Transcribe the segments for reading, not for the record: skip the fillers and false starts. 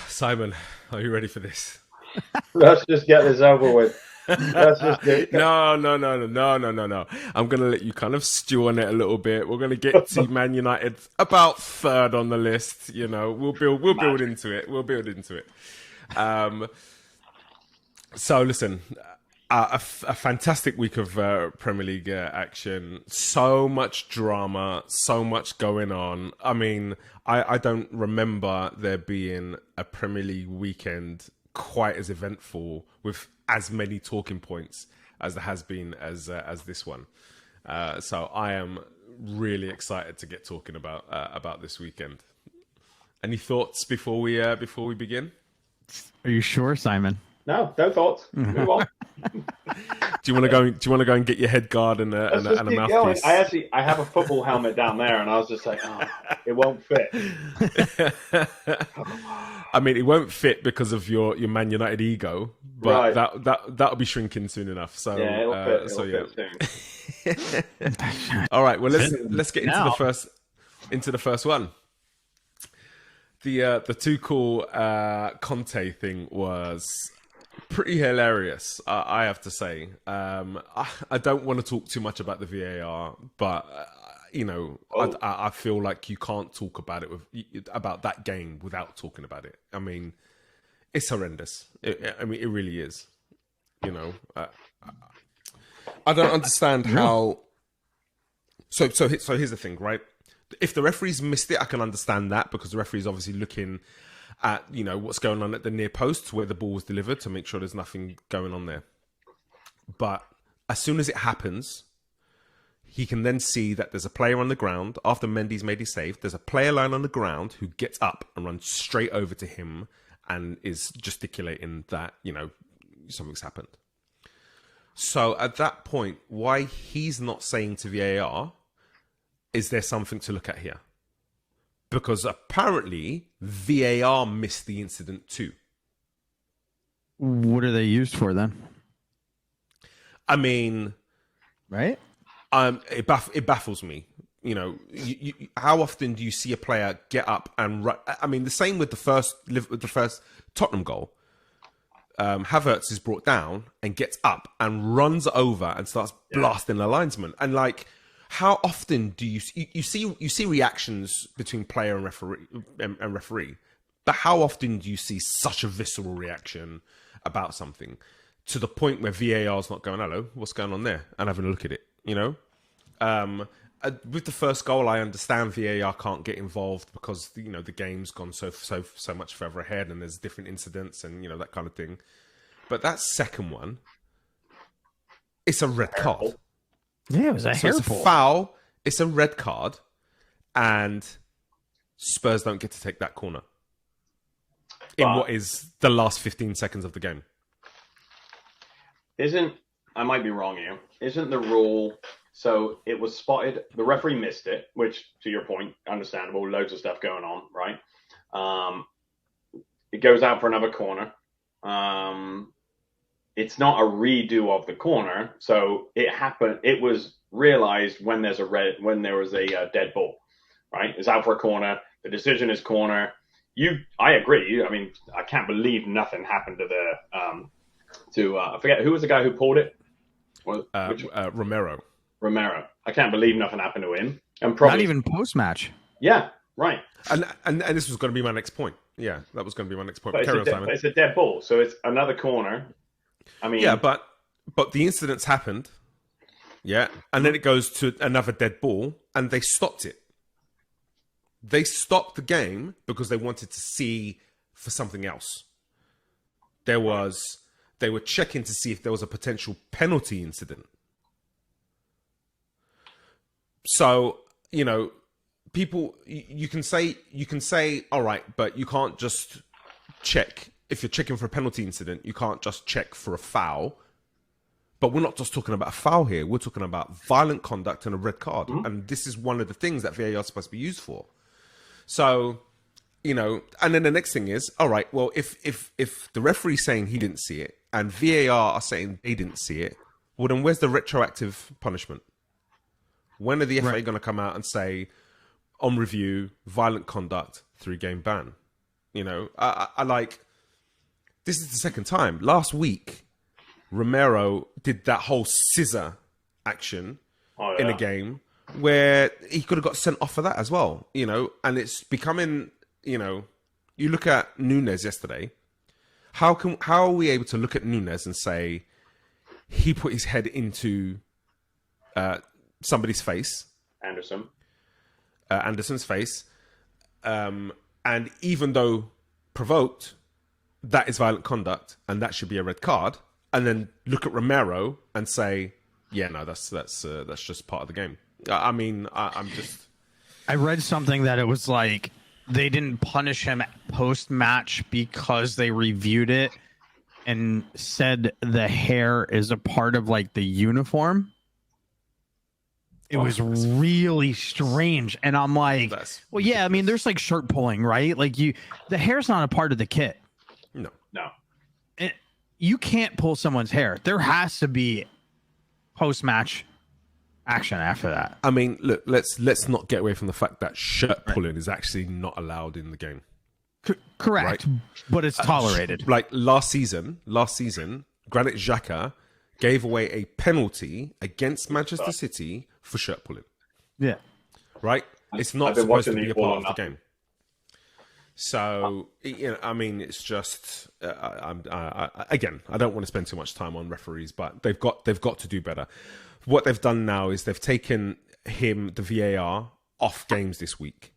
Simon, are you ready for this? Let's just get this over with. Let's just do it. No, no, no, no, no, no, no, no. I'm gonna let you kind of stew on it a little bit. We're gonna get to Man United about third on the list. We'll build Magic. into it. We'll build into it. Um, so listen, a fantastic week of Premier League action. So much drama, so much going on. I mean, I don't remember there being a Premier League weekend quite as eventful with as many talking points as there has been as this one. So I am really excited to get talking about this weekend. Any thoughts before we begin? Are you sure, Simon? No, no thoughts. Move on. Do you want to go? Do you want to go and get your head guard and Let's a, just and a keep going. mouthpiece? I have a football helmet down there, and I was just like, oh, it won't fit. I mean, it won't fit because of your Man United ego, but Right. that'll be shrinking soon enough. So Yeah, it'll fit. It'll fit soon. All right. Well, let's get into Now. the first one. The Tuchel Conte thing was pretty hilarious, I have to say. I don't want to talk too much about the VAR, but I feel like you can't talk about about that game without talking about it. I mean, it's horrendous. I mean, it really is. I don't understand how. So here's the thing, right? If the referees missed it, I can understand that because the referee's obviously looking at what's going on at the near post where the ball was delivered to make sure there's nothing going on there. But as soon as it happens, he can then see that there's a player on the ground after Mendy's made his save. There's a player lying on the ground who gets up and runs straight over to him and is gesticulating that something's happened. So at that point, why he's not saying to VAR, is there something to look at here? Because apparently VAR missed the incident too. What are they used for then? I mean, Right? it baffles me. How often do you see a player get up and run? I mean, the same with the first Tottenham goal. Havertz is brought down and gets up and runs over and starts blasting the linesman. And how often do you see reactions between player and referee, but how often do you see such a visceral reaction about something to the point where VAR is not going, hello, what's going on there, and having a look at it? With the first goal, I understand VAR can't get involved because the game's gone so much further ahead and there's different incidents and that kind of thing. But that second one, it's a red card. Yeah, it was a So it's a hairful. foul, it's a red card, and Spurs don't get to take that corner in But- what is the last 15 seconds of the game. I might be wrong here. Isn't the rule, so it was spotted, the referee missed it, which, to your point, understandable, loads of stuff going on, right? It goes out for another corner. It's not a redo of the corner, so it was realized when there was a dead ball, right? It's out for a corner. The decision is corner. I agree. I mean, I can't believe nothing happened to I forget who was the guy who pulled it. Romero. Romero. I can't believe nothing happened to him. And Not probably even post-match. yeah, right. And this was going to be my next point. Yeah, that was going to be my next point. But Carry on, Simon. it's a dead ball, so it's another corner. I mean, Yeah, but the incidents happened. Yeah, and then it goes to another dead ball, and they stopped it. They stopped the game because they wanted to see for something else. They were checking to see if there was a potential penalty incident. So, people, you can say, all right, but you can't just check. If you're checking for a penalty incident, you can't just check for a foul. But we're not just talking about a foul here. We're talking about violent conduct and a red card. Mm-hmm. And this is one of the things that VAR is supposed to be used for. So, and then the next thing is, all right, well, if the referee's saying he didn't see it and VAR are saying they didn't see it, well, then where's the retroactive punishment? When are the FA going to come out and say, on review, violent conduct, 3-game ban? You know, I like. This is the second time. Last week, Romero did that whole scissor action in a game where he could have got sent off for that as well. You know, and it's becoming. You know, you look at Nunez yesterday. How are we able to look at Nunez and say he put his head into somebody's face, Anderson's face, and even though provoked, that is violent conduct and that should be a red card, and then look at Romero and say, yeah, no, that's just part of the game. I mean, I read something that it was like they didn't punish him post-match because they reviewed it and said the hair is a part of like the uniform. It was really strange. And I'm like, well, yeah, I mean, there's like shirt pulling, right? Like the hair's not a part of the kit. No. You can't pull someone's hair. There has to be post-match action after that. I mean, look, let's not get away from the fact that shirt pulling is actually not allowed in the game. Correct, right? But it's tolerated. Like last season, Granit Xhaka gave away a penalty against Manchester City for shirt pulling. Yeah. Right? It's not supposed to be a part of the game. So, you know, I mean, it's just, again, I don't want to spend too much time on referees, but they've got to do better. What they've done now is they've taken the VAR, off games this week.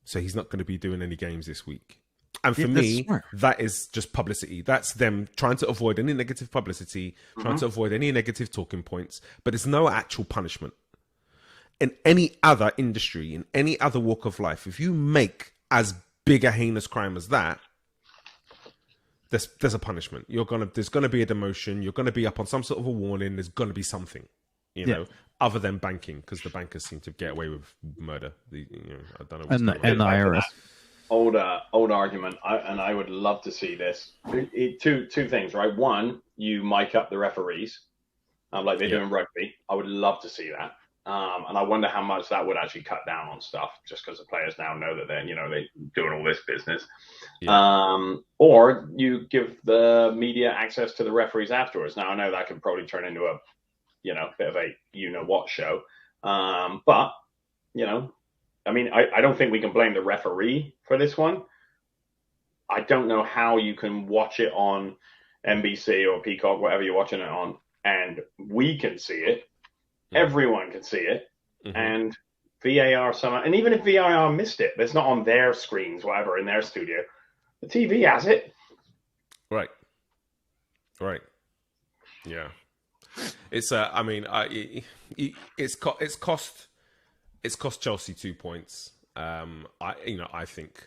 So he's not going to be doing any games this week. And for me, that is just publicity. That's them trying to avoid any negative publicity, trying to avoid any negative talking points, but it's no actual punishment. In any other industry, in any other walk of life, if you make as big a heinous crime as that, there's a punishment. There's gonna be a demotion. You're gonna be up on some sort of a warning. There's gonna be something, you know, other than banking, because the bankers seem to get away with murder. I don't know. And the IRS. Old argument, and I would love to see this. Two things, right? One, you mic up the referees, like they do in rugby. I would love to see that. And I wonder how much that would actually cut down on stuff, just because the players now know that they're doing all this business. Yeah. Or you give the media access to the referees afterwards. Now I know that can probably turn into a bit of a what show. But I mean, I don't think we can blame the referee for this one. I don't know how you can watch it on NBC or Peacock, whatever you're watching it on, and we can see it. Everyone can see it, and VAR somehow, and even if VAR missed it, it's not on their screens, whatever, in their studio. The TV has it. Right. Yeah. It's I mean, it's cost Chelsea 2 points. I think.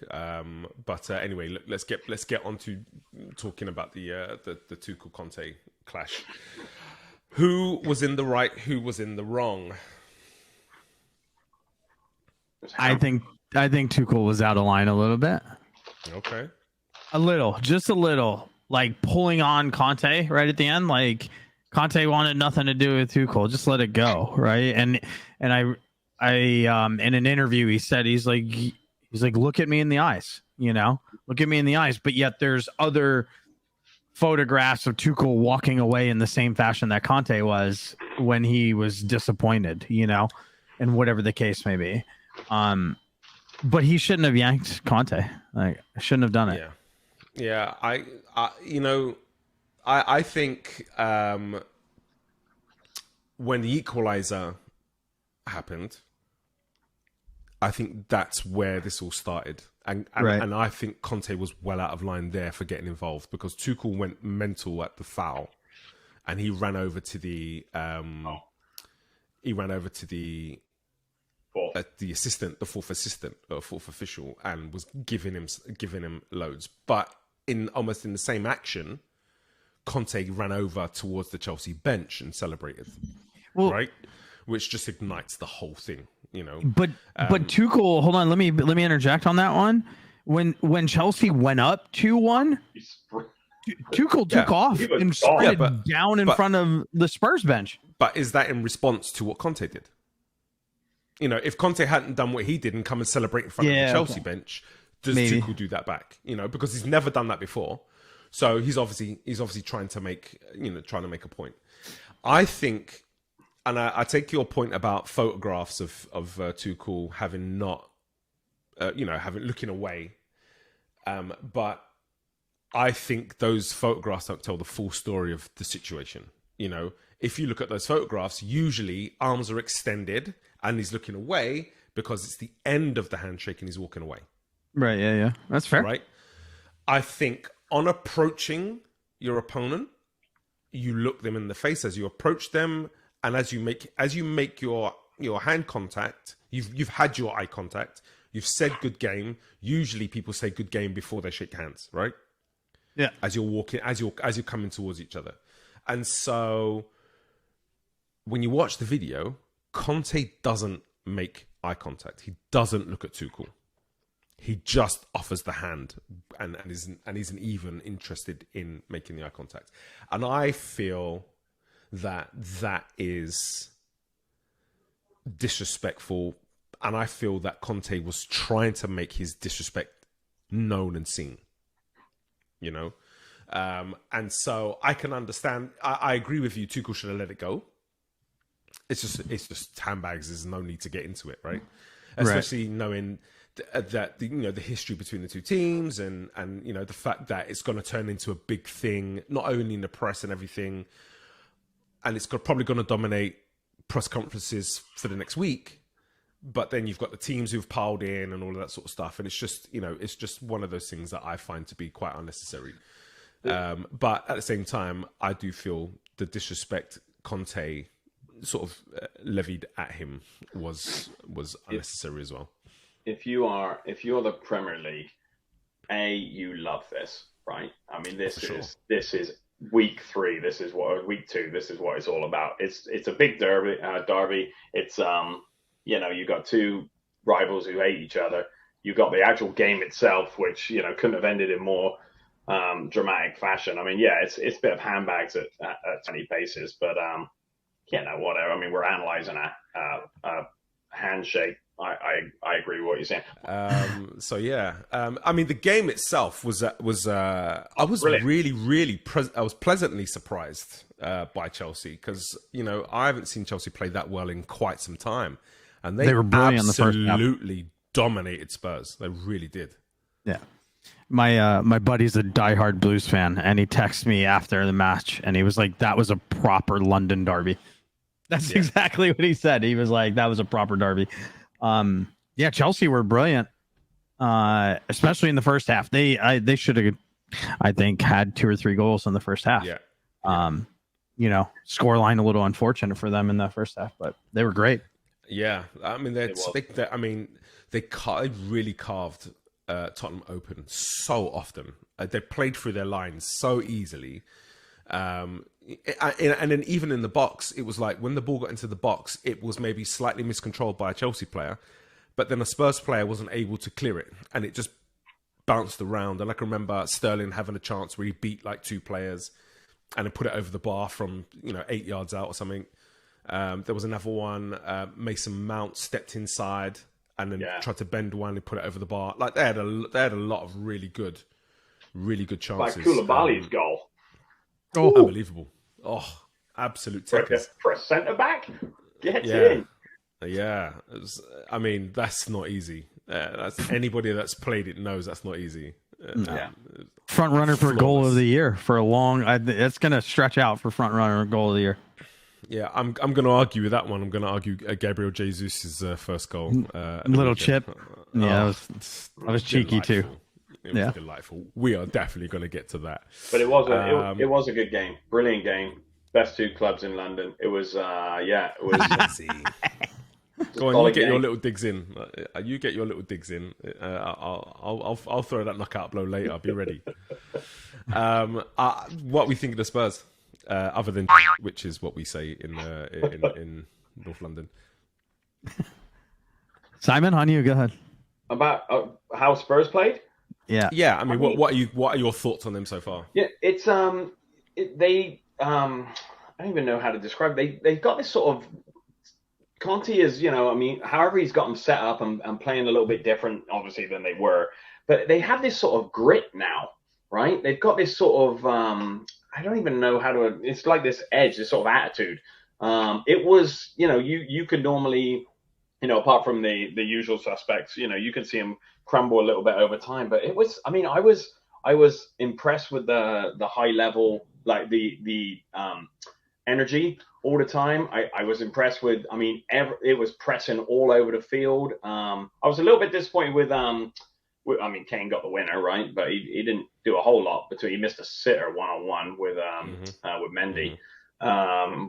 But anyway, let's get on to talking about the Tuchel Conte clash. Who was in the right? Who was in the wrong? I think Tuchel was out of line a little bit. Okay. Just a little, like pulling on Conte right at the end. Like Conte wanted nothing to do with Tuchel. Just let it go, right? And I in an interview he said he's like look at me in the eyes, look at me in the eyes. But yet there's other photographs of Tuchel walking away in the same fashion that Conte was when he was disappointed, and whatever the case may be. But he shouldn't have yanked Conte. Like, shouldn't have done it. Yeah. I think when the equalizer happened, I think that's where this all started. And I think Conte was well out of line there for getting involved, because Tuchel went mental at the foul, and he ran over to the assistant, the fourth official, and was giving him loads. But almost in the same action, Conte ran over towards the Chelsea bench and celebrated. Right, which just ignites the whole thing. But Tuchel, hold on, let me interject on that one. When Chelsea went up 2-1, Tuchel took off and sprinted down in front of the Spurs bench. But is that in response to what Conte did? If Conte hadn't done what he did and come and celebrate in front of the Chelsea bench, does Maybe. Tuchel do that back? Because he's never done that before. So he's obviously trying to make a point. I think, and I take your point about photographs of Tuchel having looking away, but I think those photographs don't tell the full story of the situation. If you look at those photographs, usually arms are extended and he's looking away because it's the end of the handshake and he's walking away. Right. Yeah. That's fair. Right. I think on approaching your opponent, you look them in the face as you approach them, and as you make your hand contact, you've had your eye contact, you've said good game. Usually people say good game before they shake hands, right? Yeah. As you're walking, as you're coming towards each other. And so when you watch the video, Conte doesn't make eye contact. He doesn't look at Tuchel. He just offers the hand and isn't even interested in making the eye contact. And I feel that is disrespectful. And I feel that Conte was trying to make his disrespect known and seen. And so I can understand. I agree with you. Tuchel should have let it go. It's just handbags. There's no need to get into it, right? Especially knowing that the history between the two teams and the fact that it's going to turn into a big thing, not only in the press and everything, and it's probably going to dominate press conferences for the next week. But then you've got the teams who've piled in and all of that sort of stuff, and it's just one of those things that I find to be quite unnecessary. But at the same time, I do feel the disrespect Conte sort of levied at him was unnecessary as well. If you're the Premier League, you love this, right? I mean, this is week 3. This is week 2. This is what it's all about. It's a big derby. It's you've got two rivals who hate each other. You've got the actual game itself, which couldn't have ended in more dramatic fashion. I mean, yeah, it's a bit of handbags at 20 paces, but whatever. I mean, we're analyzing a handshake. I agree with what you're saying. I mean, the game itself was I was brilliant. I was pleasantly surprised by Chelsea because I haven't seen Chelsea play that well in quite some time, and they were brilliant in the first half. Absolutely dominated Spurs. They really did. Yeah. My buddy's a diehard Blues fan, and he texted me after the match, and he was like, "That was a proper London derby." That's exactly what he said. He was like, "That was a proper derby." Chelsea were brilliant, especially in the first half. They should have, I think, had 2 or 3 goals in the first half. Scoreline a little unfortunate for them in that first half, but they were great. Yeah, I mean, they really carved Tottenham open so often. They played through their lines so easily. And then even in the box, it was like when the ball got into the box, it was maybe slightly miscontrolled by a Chelsea player, but then a Spurs player wasn't able to clear it, and it just bounced around. And I can remember Sterling having a chance where he beat like 2 players and then put it over the bar from 8 yards out or something. There was another one. Mason Mount stepped inside and then tried to bend one and put it over the bar. Like they had a lot of really good chances. Like Koulibaly's goal. Oh, unbelievable! Oh, absolute tickers. For a centre back, get in. Yeah, that's not easy. That's anybody that's played it knows that's not easy. Front runner for goal of the year for a long. It's going to stretch out for front runner goal of the year. Yeah, I'm going to argue with that one. I'm going to argue Gabriel Jesus' first goal. Little chip. Yeah, that was cheeky too. It was delightful. We are definitely going to get to that. But it was a good game. Brilliant game. Best 2 clubs in London. It was it was Go on, you get your little digs in. You get your little digs in. I'll throw that knockout blow later. I'll be ready. What we think of the Spurs, other than which is what we say in North London. Simon, on you. Go ahead. About how Spurs played. Yeah. I mean, what are your thoughts on them so far? Yeah, it's they I don't even know how to describe. They've got this sort of Conte is, however he's got them set up and playing a little bit different, obviously, than they were. but they have this sort of grit now, right? They've got this sort of I don't even know how to. It's like this edge, this sort of attitude. It was, you could normally, apart from the usual suspects, you can see them crumble a little bit over time. But it was, I mean, I was impressed with the high level, like the energy all the time. I was impressed with, I mean, it was pressing all over the field. I was a little bit disappointed with, I mean, Kane got the winner, right? But he didn't do a whole lot he missed a sitter one-on-one with Mendy,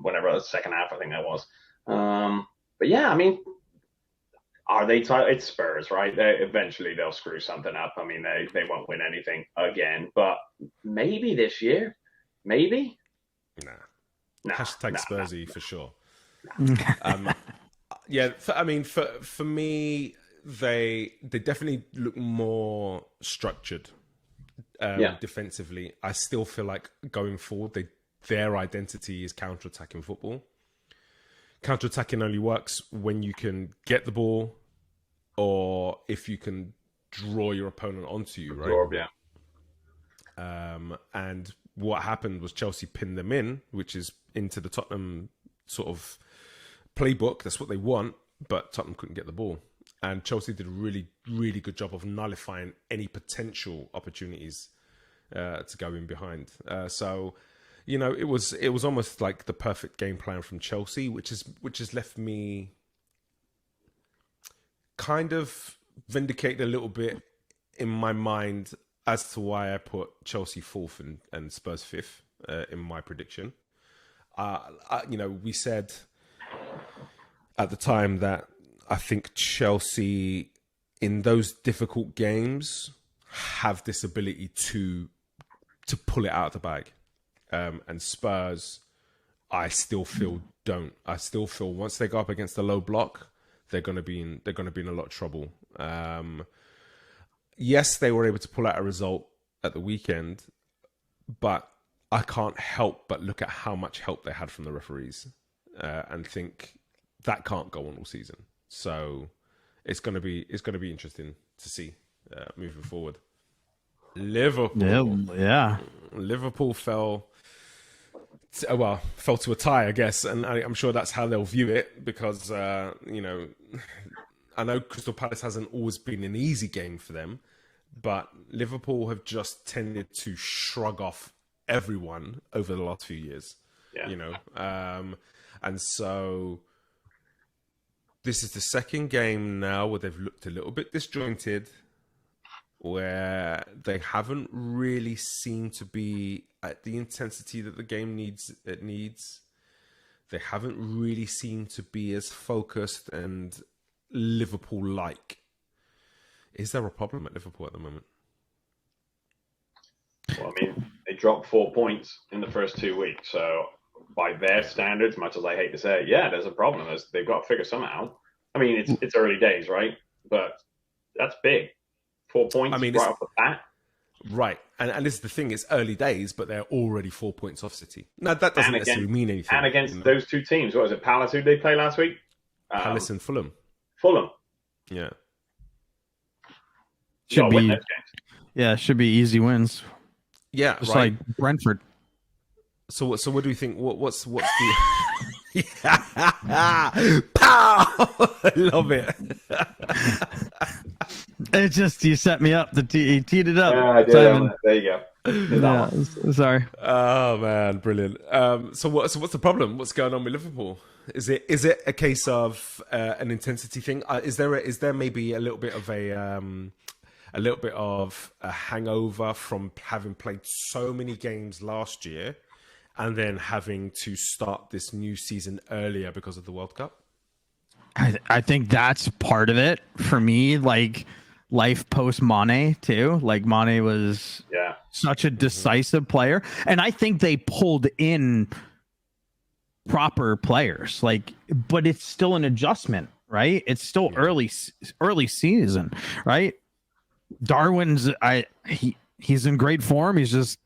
whenever the second half, I think that was. But yeah, I mean, are they it's Spurs, right? Eventually they'll screw something up. I mean, they won't win anything again, but maybe this year, maybe. Nah. Hashtag Spursy for sure. Yeah, for me, they definitely look more structured defensively. I still feel like going forward, their identity is counter-attacking football. Counter-attacking only works when you can get the ball or if you can draw your opponent onto you, right? And what happened was Chelsea pinned them in, which is into the Tottenham sort of playbook. That's what they want, but Tottenham couldn't get the ball. And Chelsea did a really, really good job of nullifying any potential opportunities to go in behind. So, it was almost like the perfect game plan from Chelsea, which has left me kind of vindicated a little bit in my mind as to why I put Chelsea fourth and Spurs fifth in my prediction. We said at the time that I think Chelsea in those difficult games have this ability to pull it out of the bag. And Spurs, I still feel don't. I still feel once they go up against the low block, they're going to be in a lot of trouble. Yes, they were able to pull out a result at the weekend, but I can't help but look at how much help they had from the referees and think that can't go on all season. So it's going to be interesting to see moving forward. Liverpool, Liverpool fell to a tie, I guess, and I'm sure that's how they'll view it because I know Crystal Palace hasn't always been an easy game for them, but Liverpool have just tended to shrug off everyone over the last few years. And so this is the second game now where they've looked a little bit disjointed, where they haven't really seemed to be at the intensity that the game needs. They haven't really seemed to be as focused and Liverpool-like. Is there a problem at Liverpool at the moment? Well, I mean, they dropped 4 points in the first 2 weeks. So by their standards, much as I hate to say it, yeah, there's a problem. They've got to figure something out. I mean, it's early days, right? But that's big. 4 points right off the bat. Right. And this is the thing, it's early days, but they're already 4 points off City. Now, that doesn't necessarily mean anything. And against those two teams, what was it, Palace, who did they play last week? Palace and Fulham. Yeah. Should be easy wins. Yeah, just like Brentford. So what do we think? What's the? Pow! I love it. It's just you set me up. You teed it up. Yeah, I did. There you go. Yeah, sorry. Oh man, brilliant. So what's the problem? What's going on with Liverpool? Is it a case of an intensity thing? Is there maybe a little bit of a hangover from having played so many games last year and then having to start this new season earlier because of the World Cup? I think that's part of it for me. Like life post Mane too. Like Mane was such a decisive player, and I think they pulled in proper players. Like, but it's still an adjustment, right? It's still early season, right? Darwin's he's in great form. He's just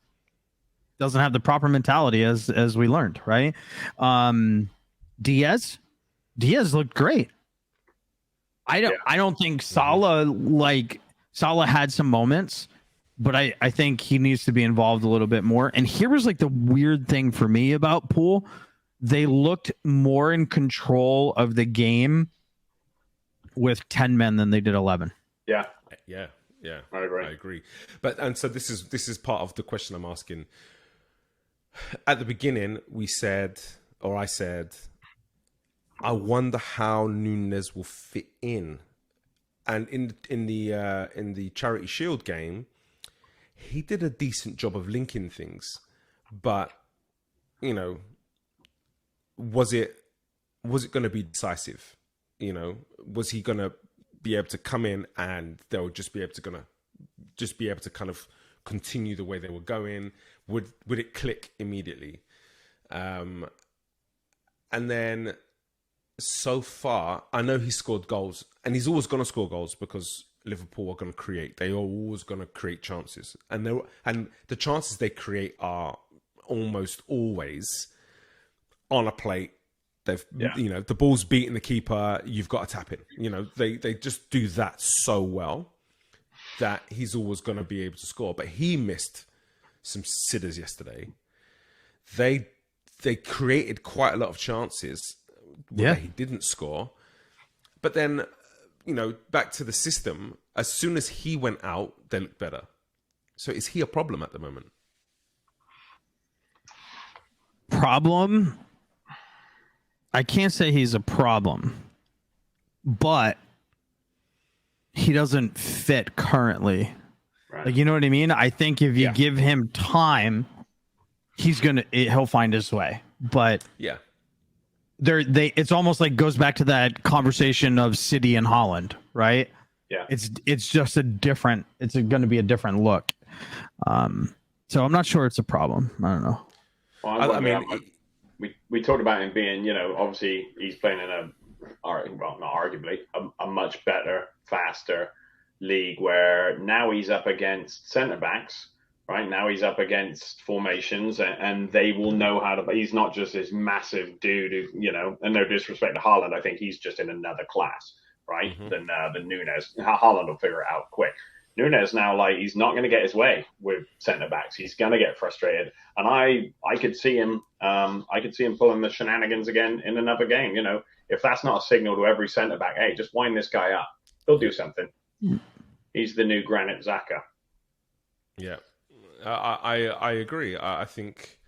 doesn't have the proper mentality as we learned, right? Diaz looked great. I don't think Salah Salah had some moments, but I think he needs to be involved a little bit more. And here was like the weird thing for me about Poole. They looked more in control of the game with 10 men than they did 11. Yeah. I agree. But and so this is part of the question I'm asking. At the beginning, I said, I wonder how Nunez will fit in. And in the Charity Shield game, he did a decent job of linking things, but was it going to be decisive? Was he going to be able to come in and they'll just be able to kind of continue the way they were going? Would it click immediately? And then so far, I know he scored goals, and he's always going to score goals because Liverpool are going to create. They are always going to create chances, and the chances they create are almost always on a plate. The ball's beating the keeper. You've got to tap it. They just do that so well that he's always going to be able to score. But he missed some sitters yesterday. They created quite a lot of chances. Where he didn't score. But then, back to the system, as soon as he went out, they looked better. So is he a problem at the moment? Problem? I can't say he's a problem, but he doesn't fit currently. Right. Like, you know what I mean? I think if you give him time, he'll find his way. But yeah. It's almost like goes back to that conversation of City and Holland, right? Yeah. It's just going to be a different look. So I'm not sure it's a problem. I don't know. Well, we talked about him being, obviously he's playing in not arguably, a much better, faster league where now he's up against centre backs. Right now he's up against formations, and they will know how to. He's not just this massive dude who, and no disrespect to Haaland, I think he's just in another class, right? Mm-hmm. Than Nunez. Haaland will figure it out quick. Nunez now, he's not going to get his way with centre backs. He's going to get frustrated, and I could see him. I could see him pulling the shenanigans again in another game. If that's not a signal to every centre back, hey, just wind this guy up. He'll do something. Mm-hmm. He's the new Granit Xhaka. Yeah. I agree. I think.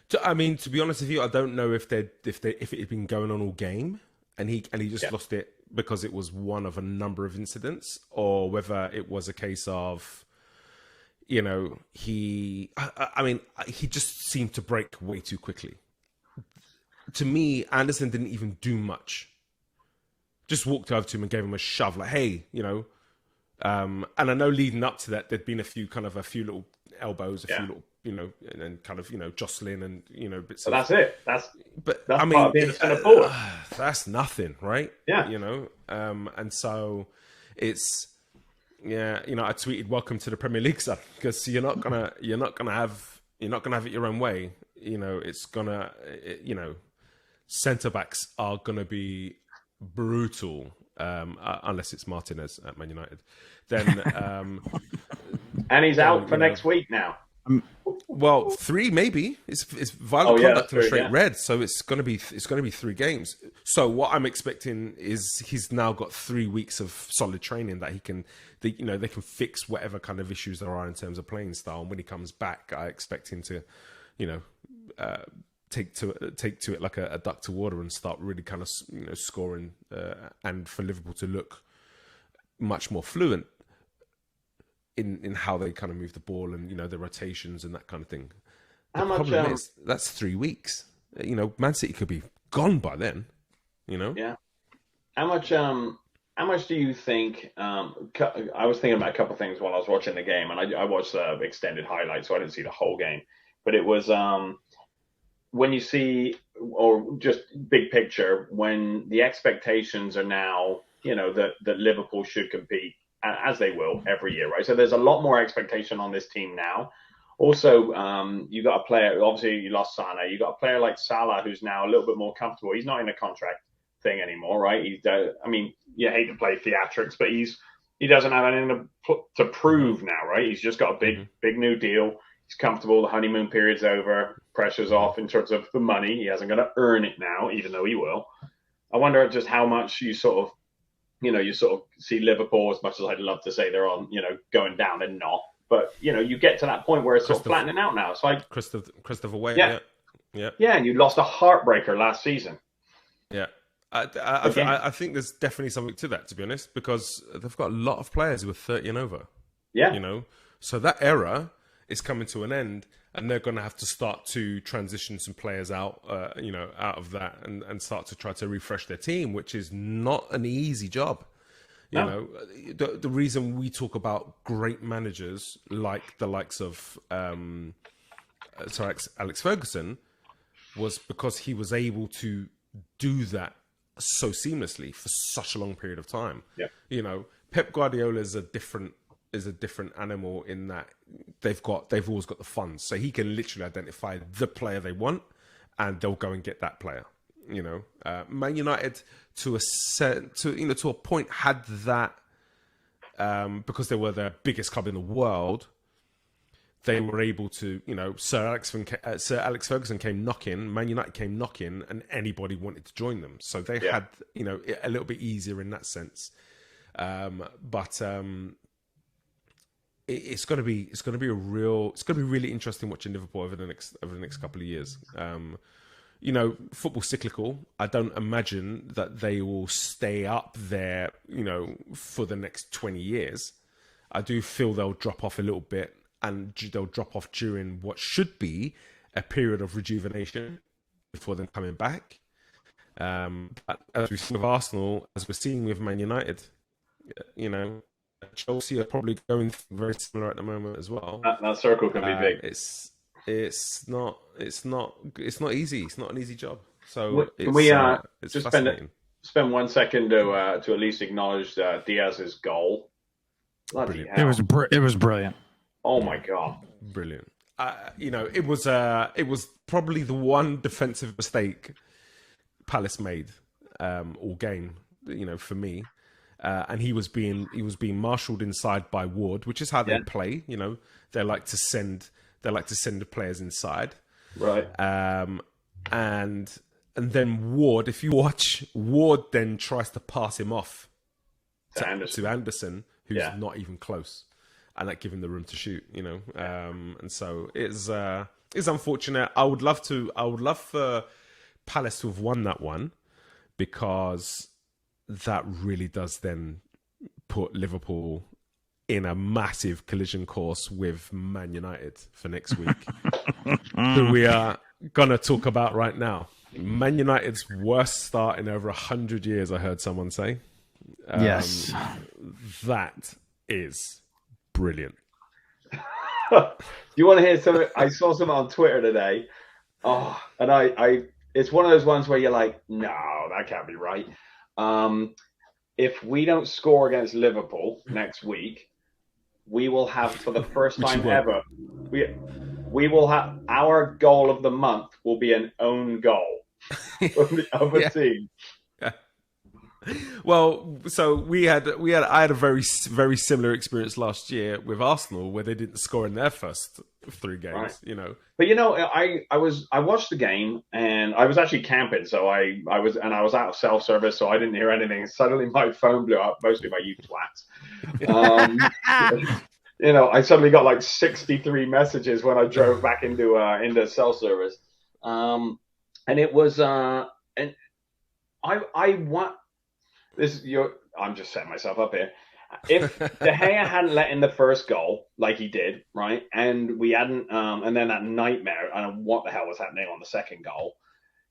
To be honest with you, I don't know if it had been going on all game, and he just lost it because it was one of a number of incidents, or whether it was a case of, he just seemed to break way too quickly. To me, Anderson didn't even do much. Just walked over to him and gave him a shove, like, hey, and I know leading up to that, there'd been a few little elbows, few little, and kind of, jostling and, bits. So that's it. That's I mean, part of being centre forward. That's nothing, right? Yeah. And so it's, I tweeted, "Welcome to the Premier League, son," because you're not gonna have it your own way. It's gonna, centre backs are gonna be brutal, unless it's Martinez at Man United. Then, and he's out for next week now. Well, 3 maybe. It's violent conduct and a straight red, so it's gonna be 3 games. So what I'm expecting is he's now got 3 weeks of solid training that they can fix whatever kind of issues there are in terms of playing style. And when he comes back, I expect him to, take to it like a duck to water and start really kind of scoring, and for Liverpool to look much more fluent in how they kind of move the ball and the rotations and that kind of thing. The problem is that's 3 weeks. Man City could be gone by then. Yeah. How much do you think? I was thinking about a couple of things while I was watching the game, and I watched the extended highlights, so I didn't see the whole game. But it was when you see, or just big picture, when the expectations are now, that Liverpool should compete, as they will every year, right? So there's a lot more expectation on this team now. Also, you got a player, obviously you lost Salah. You got a player like Salah who's now a little bit more comfortable. He's not in a contract thing anymore, right? You hate to play theatrics, but he's he doesn't have anything to prove now, right? He's just got a big new deal. He's comfortable. The honeymoon period's over. Pressure's off in terms of the money. He hasn't got to earn it now, even though he will. I wonder just how much you sort of see Liverpool, as much as I'd love to say they're on, going down, they're not. But, you get to that point where it's sort of flattening out now. It's like Christopher Way, yeah. Yeah, and you lost a heartbreaker last season. Yeah. I think there's definitely something to that, to be honest, because they've got a lot of players who are 30 and over. Yeah. So that era is coming to an end, and they're going to have to start to transition some players out, out of that and start to try to refresh their team, which is not an easy job. The reason we talk about great managers like the likes of Alex Ferguson was because he was able to do that so seamlessly for such a long period of time. Yeah. Pep Guardiola is a different animal in that they've always got the funds, so he can literally identify the player they want, and they'll go and get that player. Man United to a point had that because they were the biggest club in the world. They were able to, Sir Alex Ferguson came knocking, Man United came knocking, and anybody wanted to join them. So they had, it a little bit easier in that sense. But it's going to be really interesting watching Liverpool over the next couple of years. Football's cyclical. I don't imagine that they will stay up there, for the next 20 years. I do feel they'll drop off a little bit, and they'll drop off during what should be a period of rejuvenation before them coming back. But as we've seen with Arsenal, as we're seeing with Man United, Chelsea are probably going very similar at the moment as well. That circle can be big. It's not easy. It's not an easy job. So can we it's just spend 1 second to at least acknowledge Diaz's goal? Brilliant. It was brilliant. Oh my god, brilliant. It was probably the one defensive mistake Palace made all game. For me. And he was being marshalled inside by Ward, which is how they play. They like to send the players inside, right? And then Ward, if you watch, Ward then tries to pass him off to Anderson, who's not even close, and that give him the room to shoot. And so it's unfortunate. I would love for Palace to have won that one, because that really does then put Liverpool in a massive collision course with Man United for next week, who we are going to talk about right now. Man United's worst start in over 100 years, I heard someone say. Yes. That is brilliant. Do you want to hear something? I saw something on Twitter today. Oh, and I it's one of those ones where you're like, no, that can't be right. If we don't score against Liverpool next week, we will have, for the first time ever, we will have, our goal of the month will be an own goal from the other team. Well, so I had a very, very similar experience last year with Arsenal, where they didn't score in their first 3 games, right. But I watched the game, and I was actually camping, so I was out of self-service, so I didn't hear anything. Suddenly my phone blew up, mostly by you twats. I suddenly got like 63 messages when I drove back into self-service. And it was and I want this. I'm just setting myself up here. If De Gea hadn't let in the first goal like he did, right, and we hadn't, and then that nightmare, I don't know what the hell was happening on the second goal.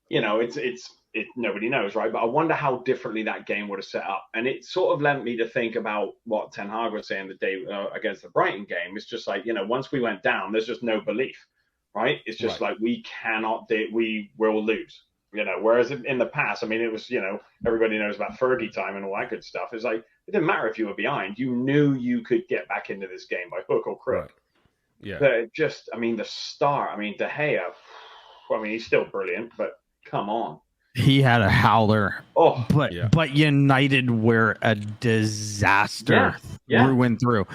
It's nobody knows, right? But I wonder how differently that game would have set up, and it sort of led me to think about what Ten Hag was saying the day against the Brighton game. It's just like, once we went down, there's just no belief, right? It's just like we cannot, we will lose. Whereas in the past, I mean, it was, everybody knows about Fergie time and all that good stuff. It's like, it didn't matter if you were behind. You knew you could get back into this game by hook or crook. Right. Yeah. But the start, De Gea, he's still brilliant, but come on. He had a howler. Oh, But United were a disaster through and through.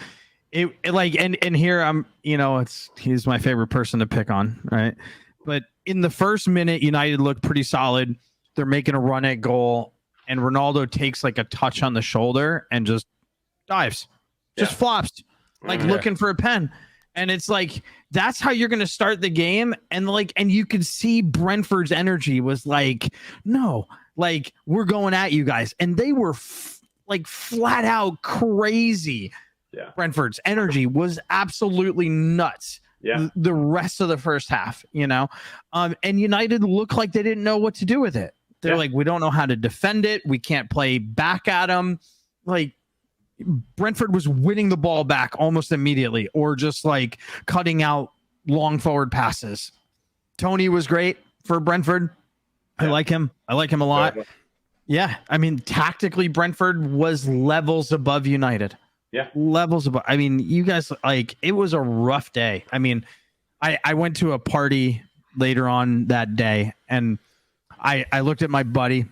It like and here I'm, he's my favorite person to pick on, right? But in the first minute, United looked pretty solid. They're making a run at goal, and Ronaldo takes like a touch on the shoulder and just dives, just flops, like looking for a pen. And it's like, that's how you're going to start the game. And you could see Brentford's energy was like, no, like, we're going at you guys. And they were flat out crazy. Yeah. Brentford's energy was absolutely nuts. Yeah. The rest of the first half, and United looked like they didn't know what to do with it. They're like, we don't know how to defend it. We can't play back at them. Like, Brentford was winning the ball back almost immediately, or just like cutting out long forward passes. Tony was great for Brentford. I like him. I like him a lot. Yeah. I mean, tactically, Brentford was levels above United. Yeah. Levels above. I mean, you guys, it was a rough day. I mean, I went to a party later on that day, and I looked at my buddy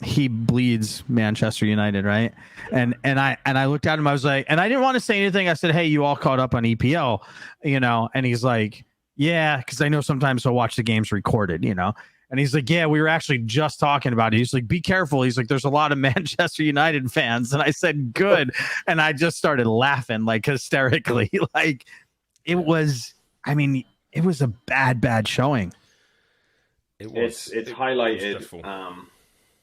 he bleeds Manchester United, right? And I looked at him, I was like, and I didn't want to say anything. I said, hey, you all caught up on EPL, and he's like, yeah, because I know sometimes he'll watch the games recorded, and he's like, yeah, we were actually just talking about it. He's like, be careful. He's like, there's a lot of Manchester United fans. And I said, good. And I just started laughing hysterically. It was a bad showing. It's highlighted.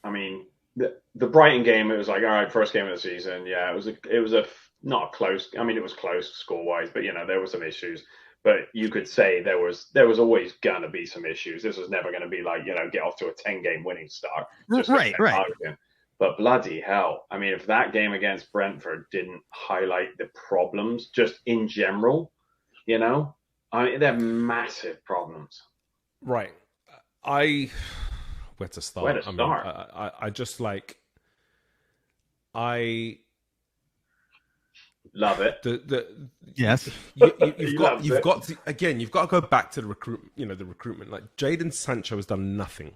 I mean, the Brighton game, it was like, all right, first game of the season. Yeah, it was not close. I mean, it was close score wise, but there were some issues. But you could say there was always gonna be some issues. This was never gonna be like, get off to a 10-game winning start. Right. But bloody hell, I mean, if that game against Brentford didn't highlight the problems just in general, I mean, they're massive problems. Right. Where to start? Where to start? I just I love it. Yes. You've got to go back to the recruitment. Like, Jadon Sancho has done nothing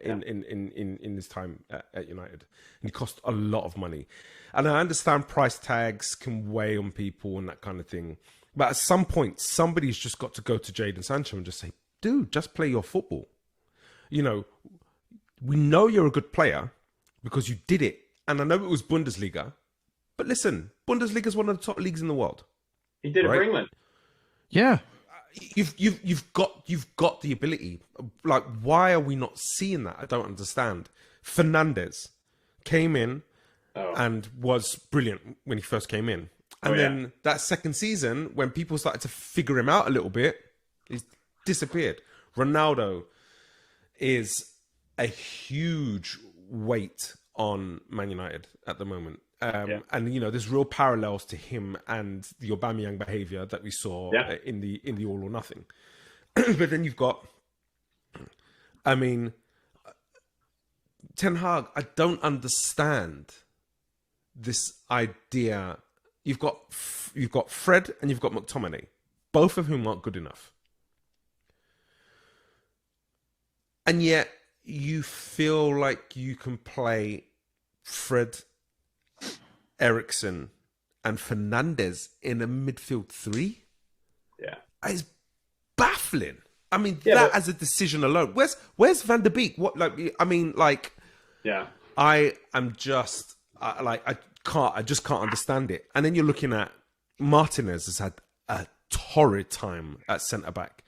in his time at United, and he cost a lot of money. And I understand price tags can weigh on people and that kind of thing, but at some point, somebody's just got to go to Jadon Sancho and just say, dude, just play your football. We know you're a good player because you did it. And I know it was Bundesliga, but listen, Bundesliga is one of the top leagues in the world. He did it for England. Yeah. You've got the ability. Like, why are we not seeing that? I don't understand. Fernandes came in and was brilliant when he first came in. And then that second season, when people started to figure him out a little bit, he's disappeared. Ronaldo is a huge weight on Man United at the moment. And, there's real parallels to him and the Aubameyang behavior that we saw in the All or Nothing. But then you've got, Ten Hag, I don't understand this idea. You've got Fred and you've got McTominay, both of whom aren't good enough. And yet you feel like you can play Fred, Eriksen, and Fernandes in a midfield three? Yeah. It's baffling. I mean, that as a decision alone. Where's Van der Beek? Yeah. I am just I just can't understand it. And then you're looking at Martinez has had a torrid time at centre back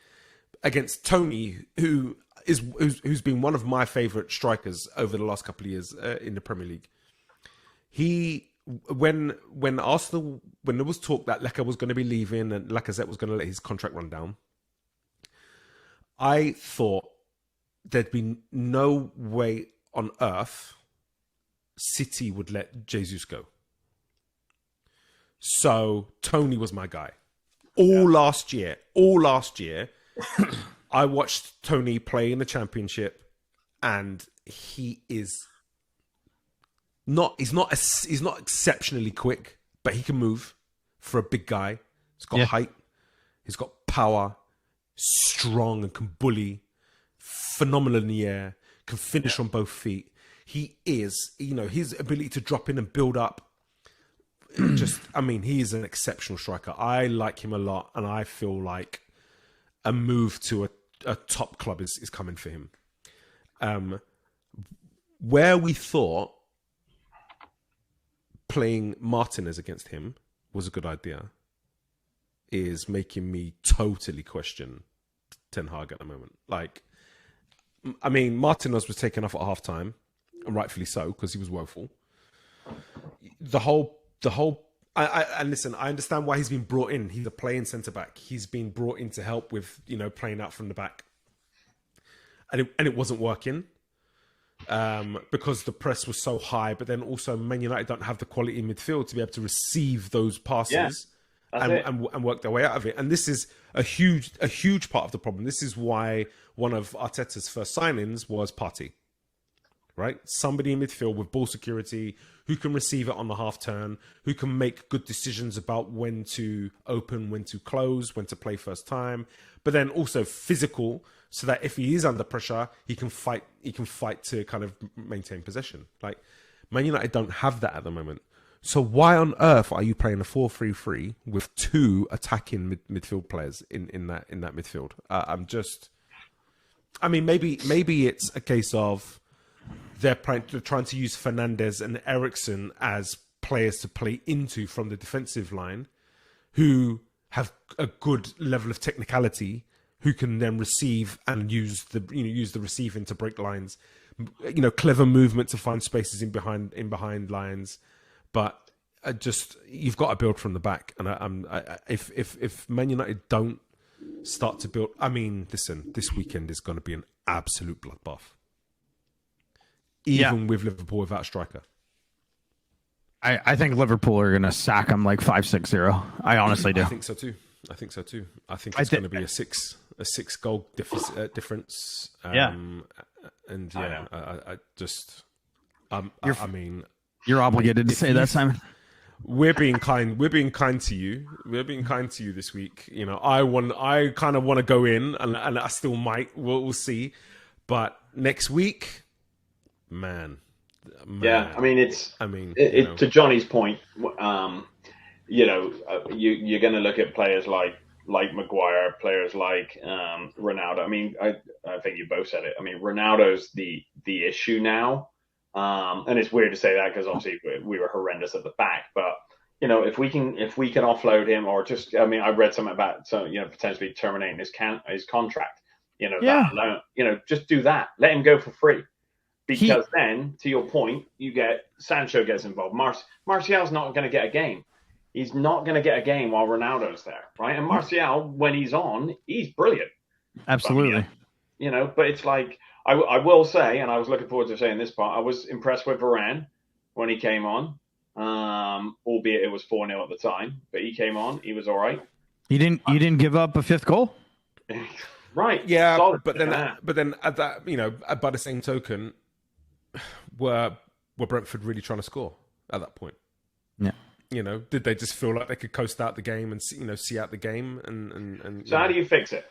against Tony, who's been one of my favourite strikers over the last couple of years in the Premier League. When Arsenal, when there was talk that Lecca was going to be leaving and Lacazette was going to let his contract run down, I thought there'd be no way on earth City would let Jesus go. So Tony was my guy. All last year, I watched Tony play in the Championship, and he's not exceptionally quick, but he can move for a big guy. He's got height, he's got power, strong and can bully, phenomenal in the air, can finish on both feet. He is, his ability to drop in and build up. He is an exceptional striker. I like him a lot, and I feel like a move to a top club is coming for him. Where we thought playing Martinez against him was a good idea is making me totally question Ten Hag at the moment. Martinez was taken off at halftime, and rightfully so, because he was woeful. And listen, I understand why he's been brought in. He's a playing centre-back. He's been brought in to help with, playing out from the back. And it wasn't working because the press was so high, but then also Man United don't have the quality in midfield to be able to receive those passes and work their way out of it. And this is a huge part of the problem. This is why one of Arteta's first signings was Partey. Right? Somebody in midfield with ball security who can receive it on the half turn, who can make good decisions about when to open, when to close, when to play first time, but then also physical so that if he is under pressure, he can fight to kind of maintain possession. Like Man United don't have that at the moment. So why on earth are you playing a 4-3-3 with two attacking midfield players in that midfield? Maybe it's a case of they're trying to use Fernandes and Eriksen as players to play into from the defensive line who have a good level of technicality, who can then receive and use the receiving to break lines, clever movement to find spaces in behind lines. But you've got to build from the back. And if Man United don't start to build, listen, this weekend is going to be an absolute bloodbath. Even with Liverpool without a striker. I think Liverpool are going to sack them like 5-6-0. I honestly do. I think so too. I think it's going to be a six goal difference. You're obligated to say that, Simon. We're being kind. We're being kind to you. We're being kind to you this week. I kind of want to go in, and I still might. We'll see. But next week. Man. Yeah, to Johnny's point, you're going to look at players like Maguire, players like Ronaldo. I think you both said it. Ronaldo's the issue now, and it's weird to say that because obviously we were horrendous at the back. But if we can offload him, or just I read something about potentially terminating his contract. That alone, just do that. Let him go for free. Because then, to your point, you get Sancho gets involved. Martial's not going to get a game. He's not going to get a game while Ronaldo's there, right? And Martial, when he's on, he's brilliant. Absolutely. But it's like, I will say, and I was looking forward to saying this part, I was impressed with Varane when he came on, albeit it was 4-0 at the time. But he came on, he was all right. You didn't give up a fifth goal? Right. Yeah, solid. but then at that, by the same token, were Brentford really trying to score at that point? Yeah. Did they just feel like they could coast out the game and see out the game? And so how do you fix it?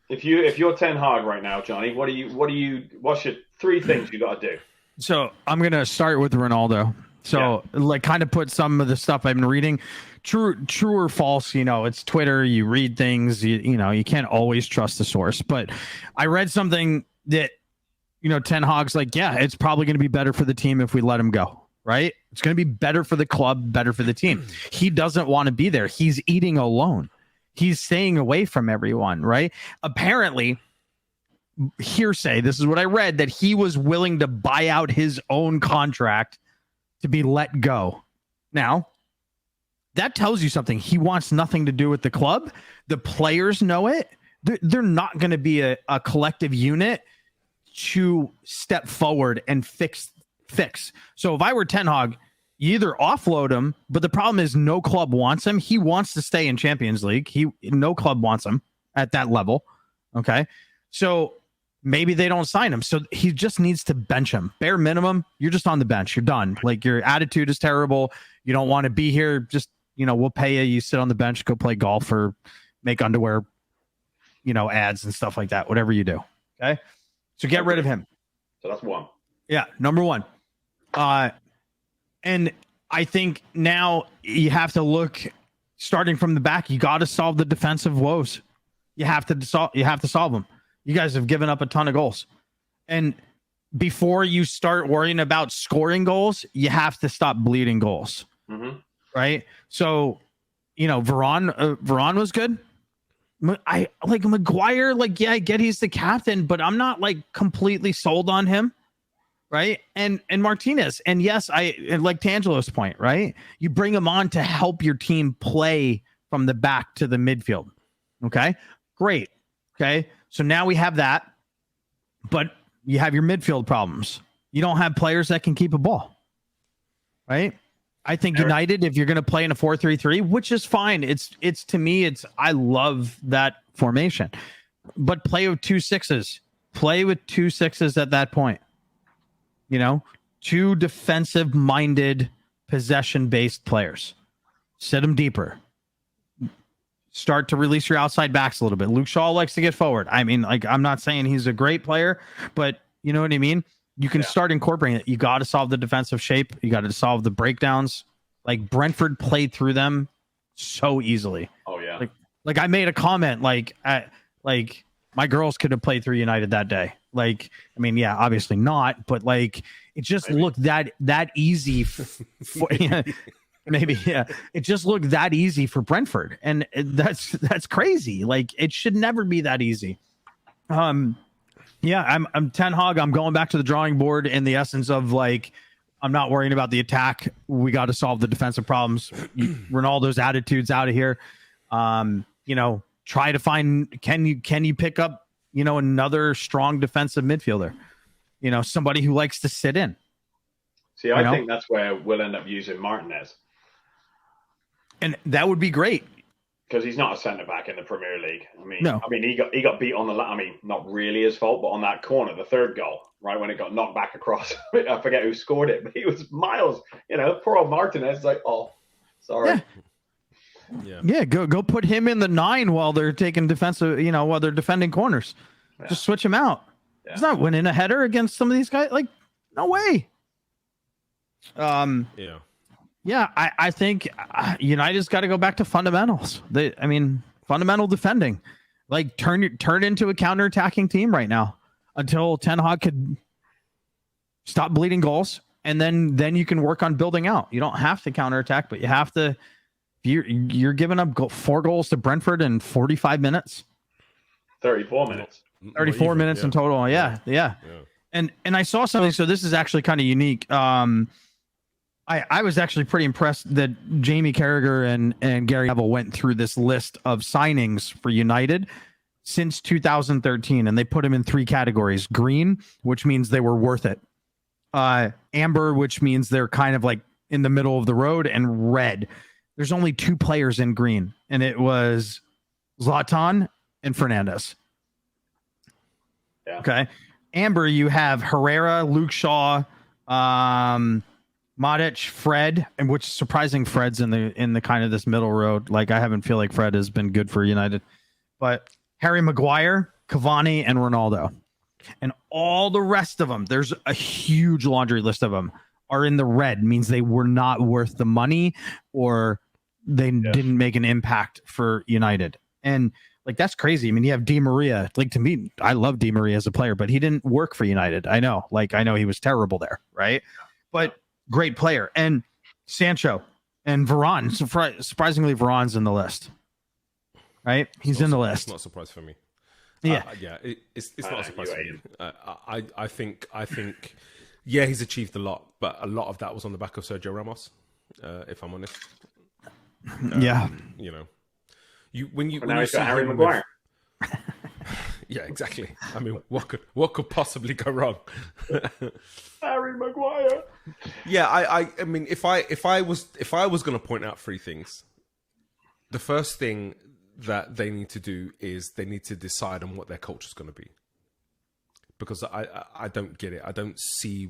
If you're Ten Hag right now, Johnny, what's your three things you got to do? So I'm gonna start with Ronaldo. So kind of put some of the stuff I've been reading, true or false. It's Twitter. You read things. You can't always trust the source. But I read something that. Ten Hag's like, it's probably going to be better for the team if we let him go, right? It's going to be better for the club, better for the team. He doesn't want to be there. He's eating alone. He's staying away from everyone, right? Apparently, hearsay, this is what I read, that he was willing to buy out his own contract to be let go. Now, that tells you something. He wants nothing to do with the club. The players know it. They're not going to be a collective unit to step forward and fix. So if I were Ten Hag, you either offload him, but the problem is no club wants him. He wants to stay in Champions League. No club wants him at that level. Okay. So maybe they don't sign him. So he just needs to bench him. Bare minimum, you're just on the bench. You're done. Like your attitude is terrible. You don't want to be here. Just, we'll pay you. You sit on the bench, go play golf or make underwear, ads and stuff like that. Whatever you do. Okay. So get rid of him. So that's one. Yeah, number one. And I think now you have to look, starting from the back, you got to solve the defensive woes. You have to solve them. You guys have given up a ton of goals. And before you start worrying about scoring goals, you have to stop bleeding goals. Mm-hmm. Right? So, Varane was good. I like Maguire, I get he's the captain, but I'm not completely sold on him. Right. And Martinez. And yes, I like Tangelo's point, right? You bring him on to help your team play from the back to the midfield. Okay, great. Okay. So now we have that, but you have your midfield problems. You don't have players that can keep a ball. Right. I think United, if you're going to play in a 4-3-3, which is fine. It's to me, I love that formation, but play with 2 6s, play with 2 6s at that point. 2 defensive minded, possession based players. Sit them deeper. Start to release your outside backs a little bit. Luke Shaw likes to get forward. I mean, I'm not saying he's a great player, but you know what I mean? You can start incorporating it. You got to solve the defensive shape. You got to solve the breakdowns. Brentford played through them so easily. Oh yeah. I made a comment my girls could have played through United that day. Obviously not, but it just looked that easy for maybe, yeah. It just looked that easy for Brentford, and that's crazy. It should never be that easy. I'm Ten Hag. I'm going back to the drawing board in the essence of I'm not worrying about the attack. We got to solve the defensive problems. Ronaldo's attitude's out of here. Try to find, can you pick up, another strong defensive midfielder, somebody who likes to sit in. See, I think that's where we'll end up using Martinez. And that would be great. Because he's not a centre back in the Premier League. No. He got beat on the not really his fault, but on that corner, the third goal, right when it got knocked back across. I forget who scored it, but he was miles. Poor old Martinez, sorry. Yeah. Go put him in the 9 while they're taking defensive. While they're defending corners. Yeah. Just switch him out. Yeah. He's not winning a header against some of these guys. No way. Yeah, I think United's got to go back to fundamentals. Fundamental defending. Turn into a counterattacking team right now until Ten Hag could stop bleeding goals, and then you can work on building out. You don't have to counterattack, but you have to. You're giving up 4 goals to Brentford in 45 minutes. 34 minutes. 34 minutes in total. Yeah. And I saw something. So this is actually kind of unique. I was actually pretty impressed that Jamie Carragher and Gary Neville went through this list of signings for United since 2013, and they put them in 3 categories: green, which means they were worth it; amber, which means they're kind of in the middle of the road; and red. There's only 2 players in green, and it was Zlatan and Fernandes. Yeah. Okay. Amber, you have Herrera, Luke Shaw, Madic, Fred, and which is surprising Fred's in the kind of this middle road. I haven't feel like Fred has been good for United, but Harry Maguire, Cavani, and Ronaldo, and all the rest of them, there's a huge laundry list of them, are in the red, means they were not worth the money or they didn't make an impact for United. And that's crazy. You have Di Maria. To me, I love Di Maria as a player, but he didn't work for United. I know. I know he was terrible there, right? But great player. And Sancho and Varane. Surprisingly, Varane's in the list. Right? He's in the list. It's not a surprise for me. Yeah. It's not a surprise for me. I think he's achieved a lot, but a lot of that was on the back of Sergio Ramos, if I'm honest. When you see Harry Maguire. Yeah, exactly. What could possibly go wrong? Harry Maguire. Yeah, if I was going to point out 3 things, the first thing that they need to do is they need to decide on what their culture is going to be. Because I don't get it. I don't see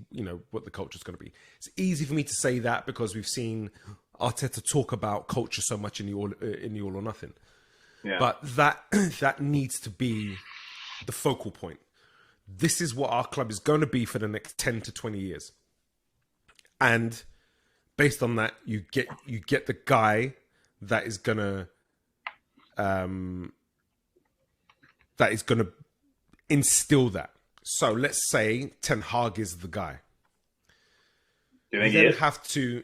what the culture is going to be. It's easy for me to say that because we've seen Arteta talk about culture so much in the All or Nothing. Yeah. But that needs to be the focal point. this is what our club is going to be for the next 10 to 20 years. And based on that, you get the guy that is gonna instill that. So let's say Ten Hag is the guy. Do you think You he then is? have to.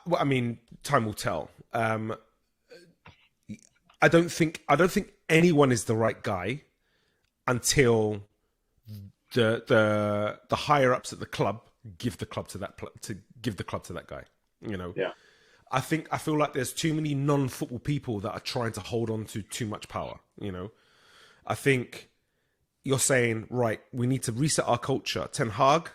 Well, I mean, time will tell. I don't think anyone is the right guy until the higher ups at the club give the club to that guy. You know. Yeah. I feel like there's too many non-football people that are trying to hold on to too much power. You know, I think you're saying, right, we need to reset our culture. Ten Hag,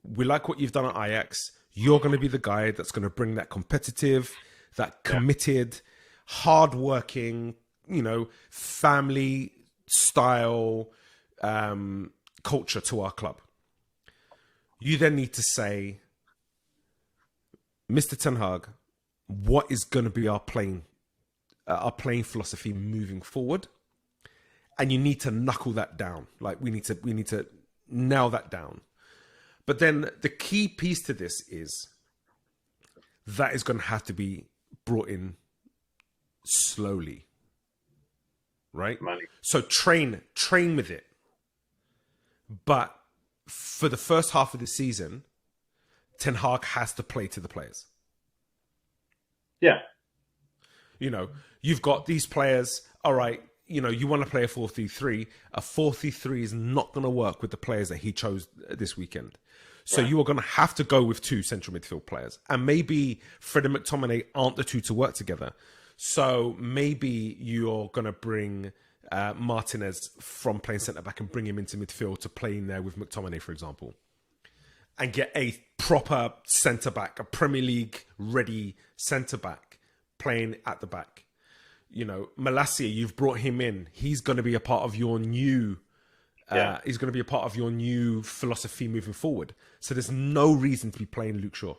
we like what you've done at Ajax. You're going to be the guy that's going to bring that competitive, that committed, hardworking, you know, family style culture to our club. You then need to say, Mr. Ten Hag, what is going to be our playing philosophy moving forward? And you need to knuckle that down. Like we need to nail that down. But then the key piece to this is that is going to have to be brought in slowly, right? Money. So train with it. But for the first half of the season, Ten Hag has to play to the players. Yeah. You know, you've got these players, all right, you know, you want to play a 4-3-3. A 4-3-3 is not going to work with the players that he chose this weekend. So you are going to have to go with two central midfield players. And maybe Fred and McTominay aren't the two to work together. So maybe you're going to bring Martinez from playing centre-back and bring him into midfield to play in there with McTominay, for example. And get a proper centre-back, a Premier League ready centre-back playing at the back. You know, Malacia, you've brought him in. He's going to be a part of your new he's going to be a part of your new philosophy moving forward. So there's no reason to be playing Luke Shaw.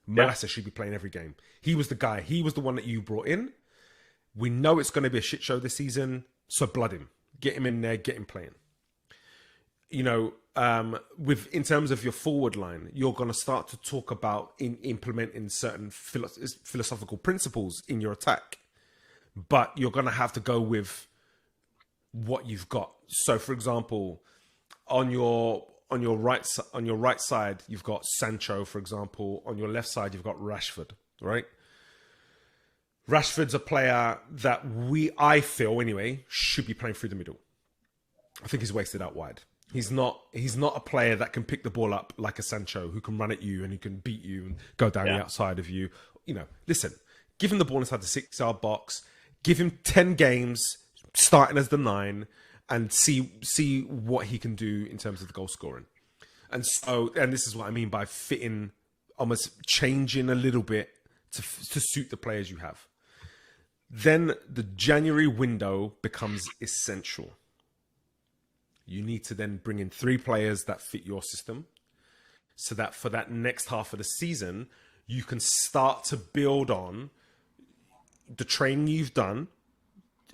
Malacia should be playing every game. He was the guy. He was the one that you brought in. We know it's going to be a shit show this season, so blood him. Get him in there, get him playing. You know, in terms of your forward line, you're going to start to talk about implementing certain philosophical principles in your attack, but you're going to have to go with what you've got. So, for example, on your right side, you've got Sancho. For example, on your left side, you've got Rashford. Right? Rashford's a player that I feel anyway, should be playing through the middle. I think he's wasted out wide. He's not a player that can pick the ball up like a Sancho, who can run at you and who can beat you and go down the outside of you. You know, listen, give him the ball inside the 6-yard box, give him 10 games starting as the 9, and see what he can do in terms of the goal scoring. And this is what I mean by fitting, almost changing a little bit to suit the players you have. Then the January window becomes essential. You need to then bring in 3 players that fit your system so that for that next half of the season, you can start to build on the training you've done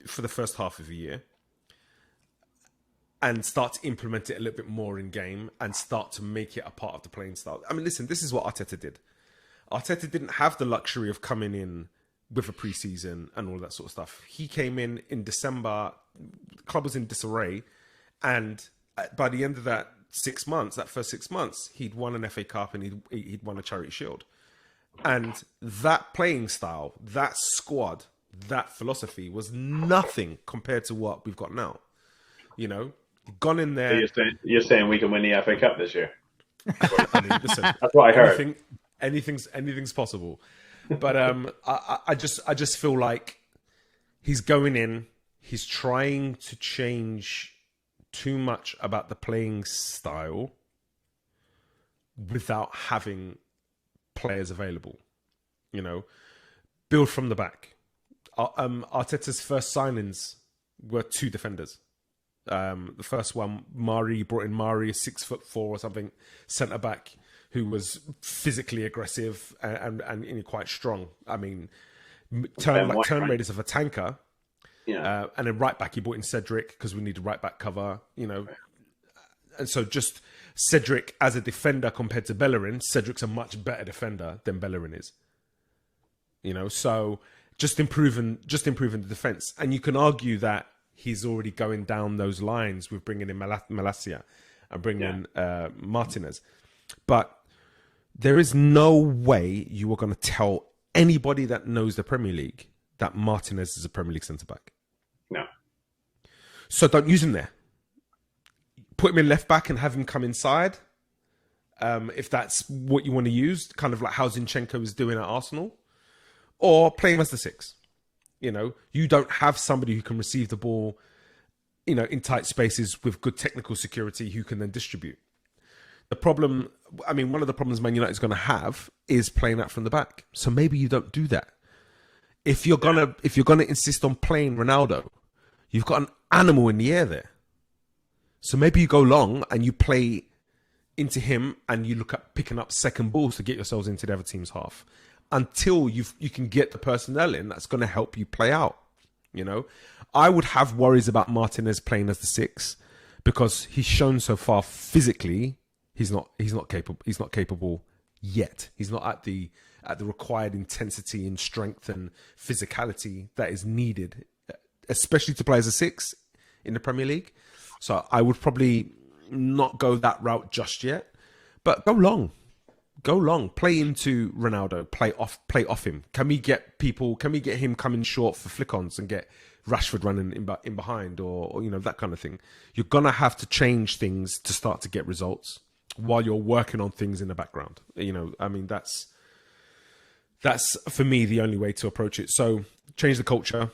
for the first half of the year and start to implement it a little bit more in game and start to make it a part of the playing style. I mean, listen, this is what Arteta did. Arteta didn't have the luxury of coming in with a preseason and all that sort of stuff. He came in December, the club was in disarray, and by the end of that first 6 months, he'd won an FA Cup and he'd won a Charity Shield. And that playing style, that squad, that philosophy was nothing compared to what we've got now. You know, gone in there. So you're saying we can win the FA Cup this year? I mean, listen, that's what I heard. Anything's possible. But I just feel like he's going in. He's trying to change too much about the playing style without having players available. You know, build from the back. Arteta's first signings were 2 defenders. The first one, Mari, brought in Mari, a 6'4" or something, centre back who was physically aggressive and quite strong. I mean, turn radius of a tanker. Yeah. And then right back, he brought in Cedric because we need a right back cover, And so just Cedric as a defender compared to Bellerin, Cedric's a much better defender than Bellerin is. So just improving the defense. And you can argue that he's already going down those lines with bringing in Malacia and bringing in Martinez. But there is no way you are going to tell anybody that knows the Premier League that Martinez is a Premier League centre-back. No. So don't use him there. Put him in left back and have him come inside. If that's what you want to use, kind of like how Zinchenko is doing at Arsenal. Or play him as the 6. You don't have somebody who can receive the ball, in tight spaces with good technical security who can then distribute. The problem, one of the problems Man United is going to have is playing that from the back. So maybe you don't do that. If you're gonna insist on playing Ronaldo, you've got an animal in the air there. So maybe you go long and you play into him and you look at picking up second balls to get yourselves into the other team's half until you can get the personnel in that's going to help you play out. I would have worries about Martinez playing as the 6 because he's shown so far physically he's not capable yet. He's not at the required intensity and strength and physicality that is needed, especially to play as a 6 in the Premier League. So I would probably not go that route just yet, but go long, play into Ronaldo, play off him. Can we get him coming short for flick-ons and get Rashford running in behind or that kind of thing? You're going to have to change things to start to get results while you're working on things in the background. That's for me the only way to approach it. So change the culture.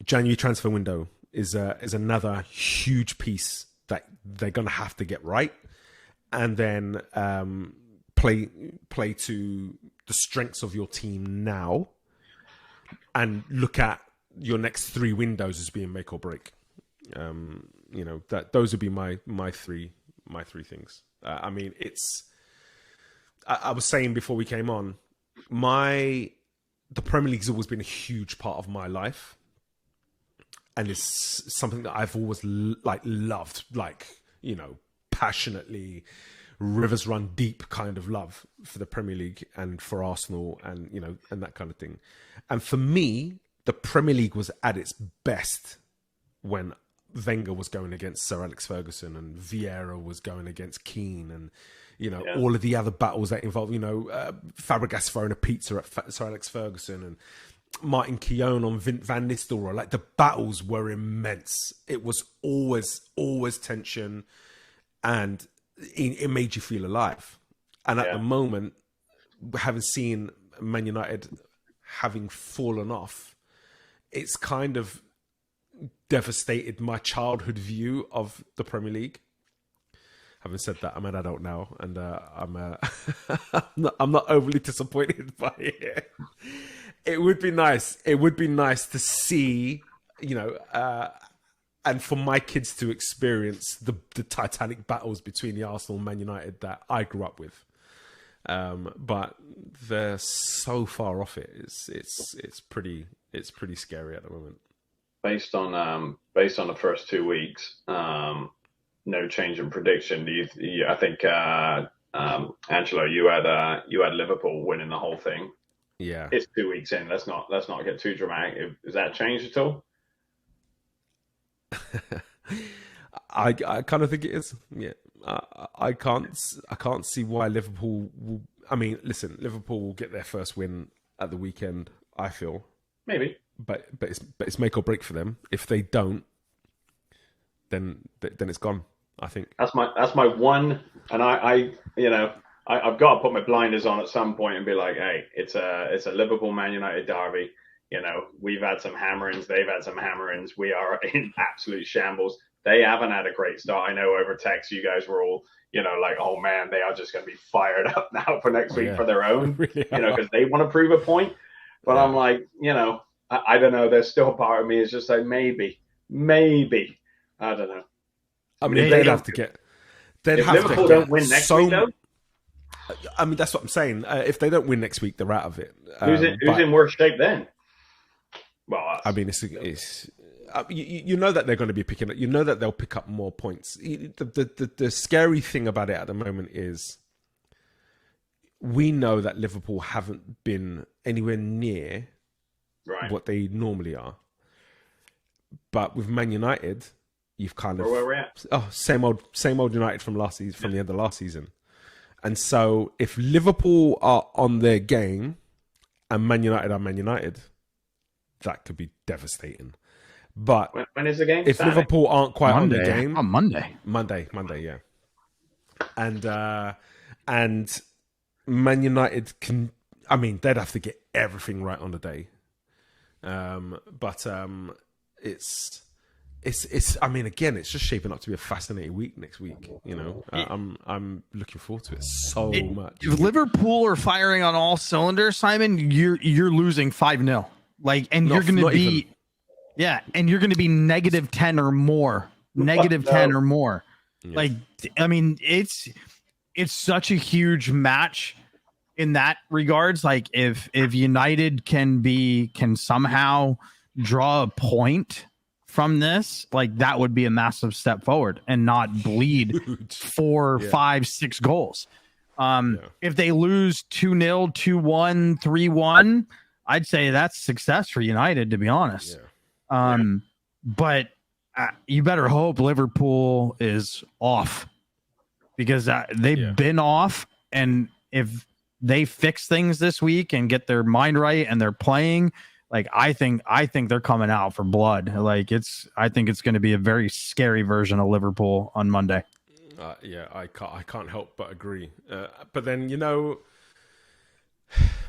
January transfer window is another huge piece that they're going to have to get right, and then play to the strengths of your team now, and look at your next 3 windows as being make or break. That those would be my three things. I was saying before we came on, the Premier League's always been a huge part of my life. And it's something that I've always loved, passionately, rivers run deep kind of love for the Premier League and for Arsenal and, and that kind of thing. And for me, the Premier League was at its best when Wenger was going against Sir Alex Ferguson and Vieira was going against Keane and, all of the other battles that involve, Fabregas throwing a pizza at Sir Alex Ferguson and Martin Keown on Van Nistelrooy. The battles were immense. It was always tension, and it made you feel alive. And at the moment, having seen Man United having fallen off, it's kind of devastated my childhood view of the Premier League. Having said that, I'm an adult now, and I'm not overly disappointed by it. It would be nice. It would be nice to see, and for my kids to experience the titanic battles between the Arsenal and Man United that I grew up with. But they're so far off it. It's pretty scary at the moment. Based on the first 2 weeks, no change in prediction. I think Angelo, you had Liverpool winning the whole thing. Yeah, it's 2 weeks in. Let's not get too dramatic. Is that changed at all? I kind of think it is. Yeah, I can't see why Liverpool will. Liverpool will get their first win at the weekend. I feel maybe, but it's make or break for them. If they don't, then it's gone. I think that's my one, and I've got to put my blinders on at some point and be like, hey, it's a Liverpool Man United derby. We've had some hammerings, they've had some hammerings. We are in absolute shambles. They haven't had a great start. I know over text you guys were all, oh man, they are just going to be fired up now for next week for their own, really because they want to prove a point. But I'm like, I don't know. There's still part of me is just like maybe, I don't know. They'd have to get. If Liverpool don't win next week, though. That's what I'm saying. If they don't win next week, they're out of it. Who's in worse shape then? Well, us. I mean, it's you know that they're going to be picking up. You know that they'll pick up more points. The scary thing about it at the moment is we know that Liverpool haven't been anywhere near what they normally are. But with Man United, you've kind of where we're at. same old United from last season, from the end of last season. And so if Liverpool are on their game and Man United are Man United, that could be devastating. But when is the game? If Saturday? Liverpool aren't quite on the game, on Monday, yeah. And Man United can, I mean, they'd have to get everything right on the day. But it's I mean, again, it's just shaping up to be a fascinating week next week. You know, I'm looking forward to it so much. If Liverpool are firing on all cylinders, Simon, you're losing 5-0. Like, and you're going to be, and you're going to be -10 or more, -10 or more. Yeah. Like, I mean, it's such a huge match in that regards. Like, if United can somehow draw a point from this, like, that would be a massive step forward and not bleed 4, 5, 6 goals. If they lose 2-0, 2-1, 3-1, I'd say that's success for United, to be honest. But you better hope Liverpool is off, because they've been off, and if they fix things this week and get their mind right and they're playing, like, I think they're coming out for blood. Like, I think it's going to be a very scary version of Liverpool on Monday. I can't help but agree. But then, you know,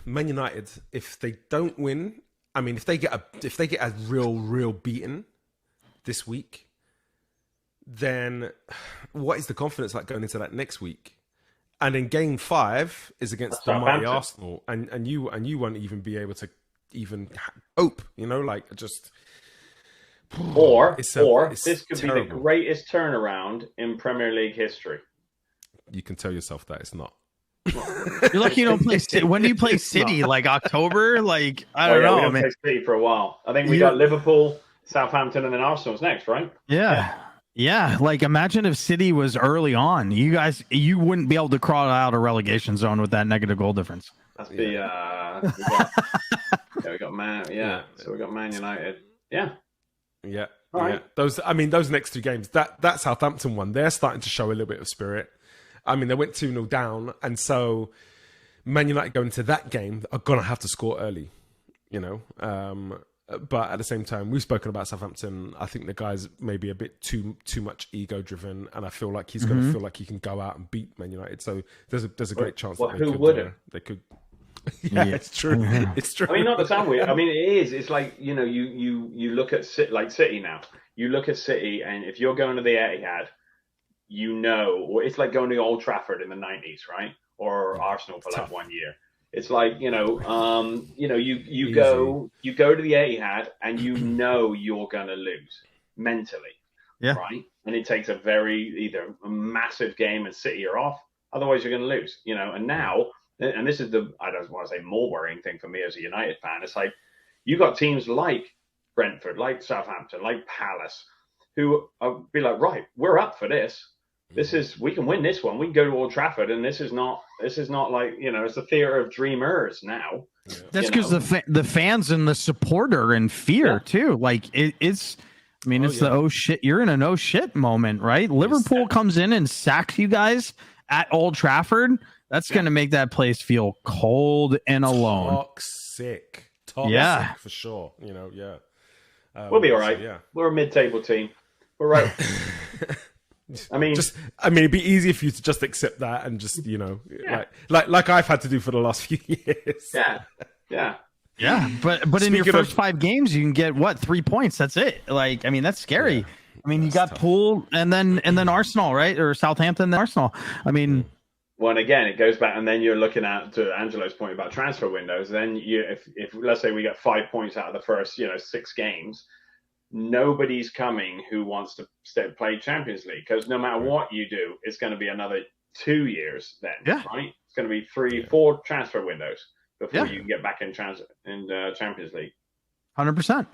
Man United, if they don't win, I mean, if they get a real beating this week, then what is the confidence like going into that next week? And then game 5 is against the mighty Arsenal, and you won't even be able to even hope, you know, like, just. Or this could terrible. Be the greatest turnaround in Premier League history. You can tell yourself that it's not. You're lucky you don't play City. When do you play City? Like October? Like, I don't know. We don't play City for a while. I think we got Liverpool, Southampton, and then Arsenal's next, right? Yeah. Like, imagine if City was early on. You wouldn't be able to crawl out of relegation zone with that negative goal difference. That's we got Man. So we got Man United. Those next 2 games, that Southampton one, they're starting to show a little bit of spirit. I mean, they went 2-0 down, and so Man United going into that game are gonna have to score early, you know. But at the same time, we've spoken about Southampton. I think the guy's maybe a bit too much ego driven, and I feel like he's gonna feel like he can go out and beat Man United. So there's a great chance that they could. It's true. It's true. I mean, not to sound weird. I mean, it is. It's like, you know, you look at City now. You look at City, and if you're going to the Etihad, you know, or it's like going to Old Trafford in the 90s, right? Or Arsenal for like 1 year. It's like, you go to the Etihad, and you know you're gonna lose mentally, right? And it takes either a massive game and City are off, otherwise you're gonna lose, you know. And now. And this is I don't want to say more worrying thing for me as a United fan. It's like, you got teams like Brentford, like Southampton, like Palace, who be like, right, we're up for this. We can win this one. We can go to Old Trafford, and this is not like, you know, it's the theater of dreamers now. Yeah. That's because the fans and the supporter are in fear too. Like, it's. I mean, the oh shit, you're in an oh shit moment, right? Liverpool comes in and sacks you guys at Old Trafford. That's going to make that place feel cold and alone. Toxic for sure. You know, we'll be all right. So, we're a mid-table team. We're right. I mean, it'd be easy for you to just accept that and just, you know, like I've had to do for the last few years. Yeah. But in your first 5 games, you can get 3 points. That's it. Like, I mean, that's scary. Yeah. I mean, you got Poole and then Arsenal, right? Or Southampton, then Arsenal. I mean. Well, and again, it goes back, and then you're looking at, to Angelo's point about transfer windows. Then if let's say we get 5 points out of the first, 6 games, nobody's coming who wants to play Champions League, because no matter what you do, it's going to be another 2 years then, right? It's going to be 3-4 transfer windows before you can get back in Champions League. 100%.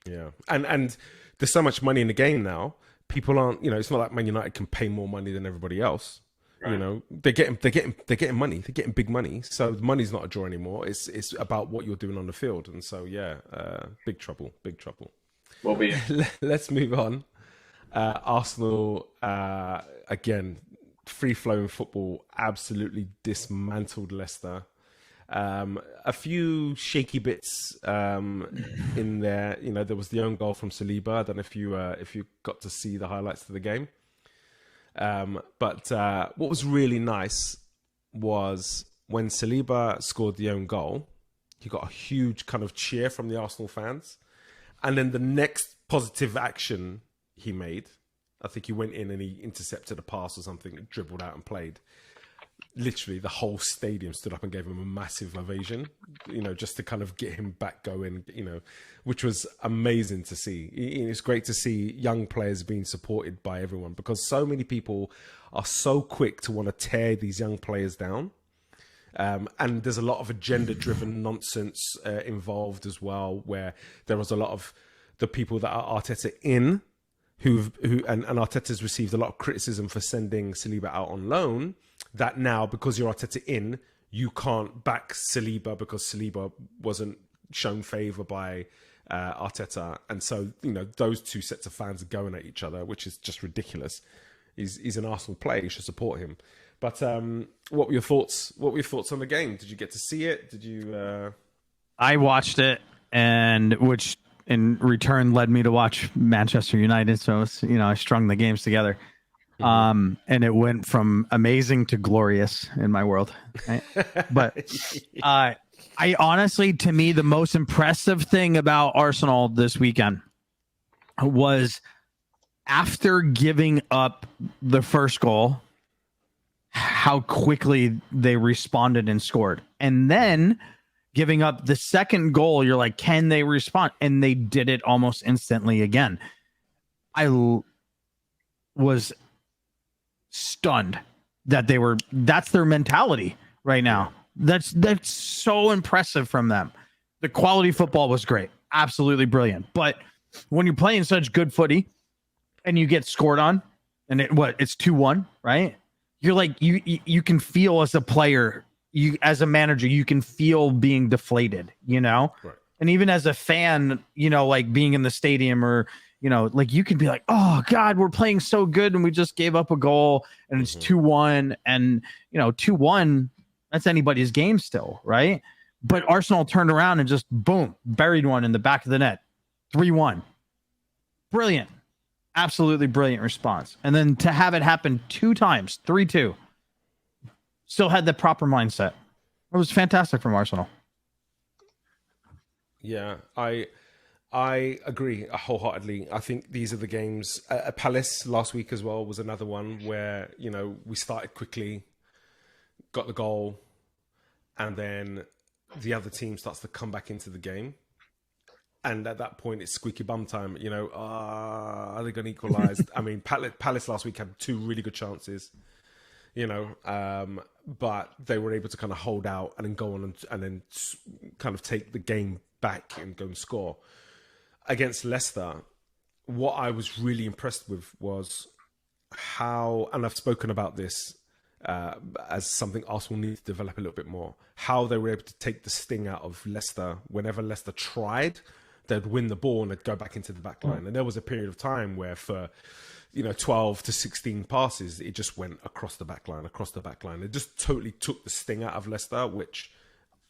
Yeah, and there's so much money in the game now. People aren't, it's not like Man United can pay more money than everybody else. Right. They're getting money. They're getting big money. So money's not a draw anymore. It's about what you're doing on the field. And so big trouble. Will be. Let's move on. Arsenal again, free flowing football, absolutely dismantled Leicester. A few shaky bits in there. There was the own goal from Saliba. I don't know if you got to see the highlights of the game. But what was really nice was when Saliba scored the own goal, he got a huge kind of cheer from the Arsenal fans. And then the next positive action he made, I think he went in and he intercepted a pass or something, dribbled out and played. Literally, the whole stadium stood up and gave him a massive ovation, just to kind of get him back going, which was amazing to see. It's great to see young players being supported by everyone, because so many people are so quick to want to tear these young players down. And there's a lot of agenda-driven nonsense involved as well, where there was a lot of the people that are Arteta in, and Arteta's received a lot of criticism for sending Saliba out on loan, that now, because you're Arteta in, you can't back Saliba because Saliba wasn't shown favour by Arteta. And so, those two sets of fans are going at each other, which is just ridiculous. He's an Arsenal player, you should support him. But what were your thoughts? What were your thoughts on the game? Did you get to see it? Did you? I watched it, and which in return led me to watch Manchester United. So I strung the games together, and it went from amazing to glorious in my world. Right? But I honestly, to me, the most impressive thing about Arsenal this weekend was after giving up the first goal, how quickly they responded and scored. And then giving up the second goal, you're like, can they respond? And they did it almost instantly again. I was stunned that that's their mentality right now. That's so impressive from them. The quality football was great. Absolutely brilliant. But when you're playing such good footy and you get scored on, and it's 2-1, right? You're like, you can feel as a player, as a manager, you can feel being deflated, Right. And even as a fan, like being in the stadium or, like you can be like, oh God, we're playing so good and we just gave up a goal and it's 2-1 and, 2-1, that's anybody's game still, right? But Arsenal turned around and just boom, buried one in the back of the net, 3-1. Brilliant. Absolutely brilliant response. And then to have it happen 2 times, 3-2, still had the proper mindset. It was fantastic from Arsenal. Yeah, I agree wholeheartedly. I think these are the games. Palace last week as well was another one where, we started quickly, got the goal, and then the other team starts to come back into the game. And at that point, it's squeaky bum time. Are they going to equalise? I mean, Palace last week had 2 really good chances, but they were able to kind of hold out and then go on and then kind of take the game back and go and score. Against Leicester, what I was really impressed with was how, and I've spoken about this as something Arsenal needs to develop a little bit more, how they were able to take the sting out of Leicester. Whenever Leicester tried, they'd win the ball and they'd go back into the back line. And there was a period of time where for, 12 to 16 passes, it just went across the back line. It just totally took the sting out of Leicester, which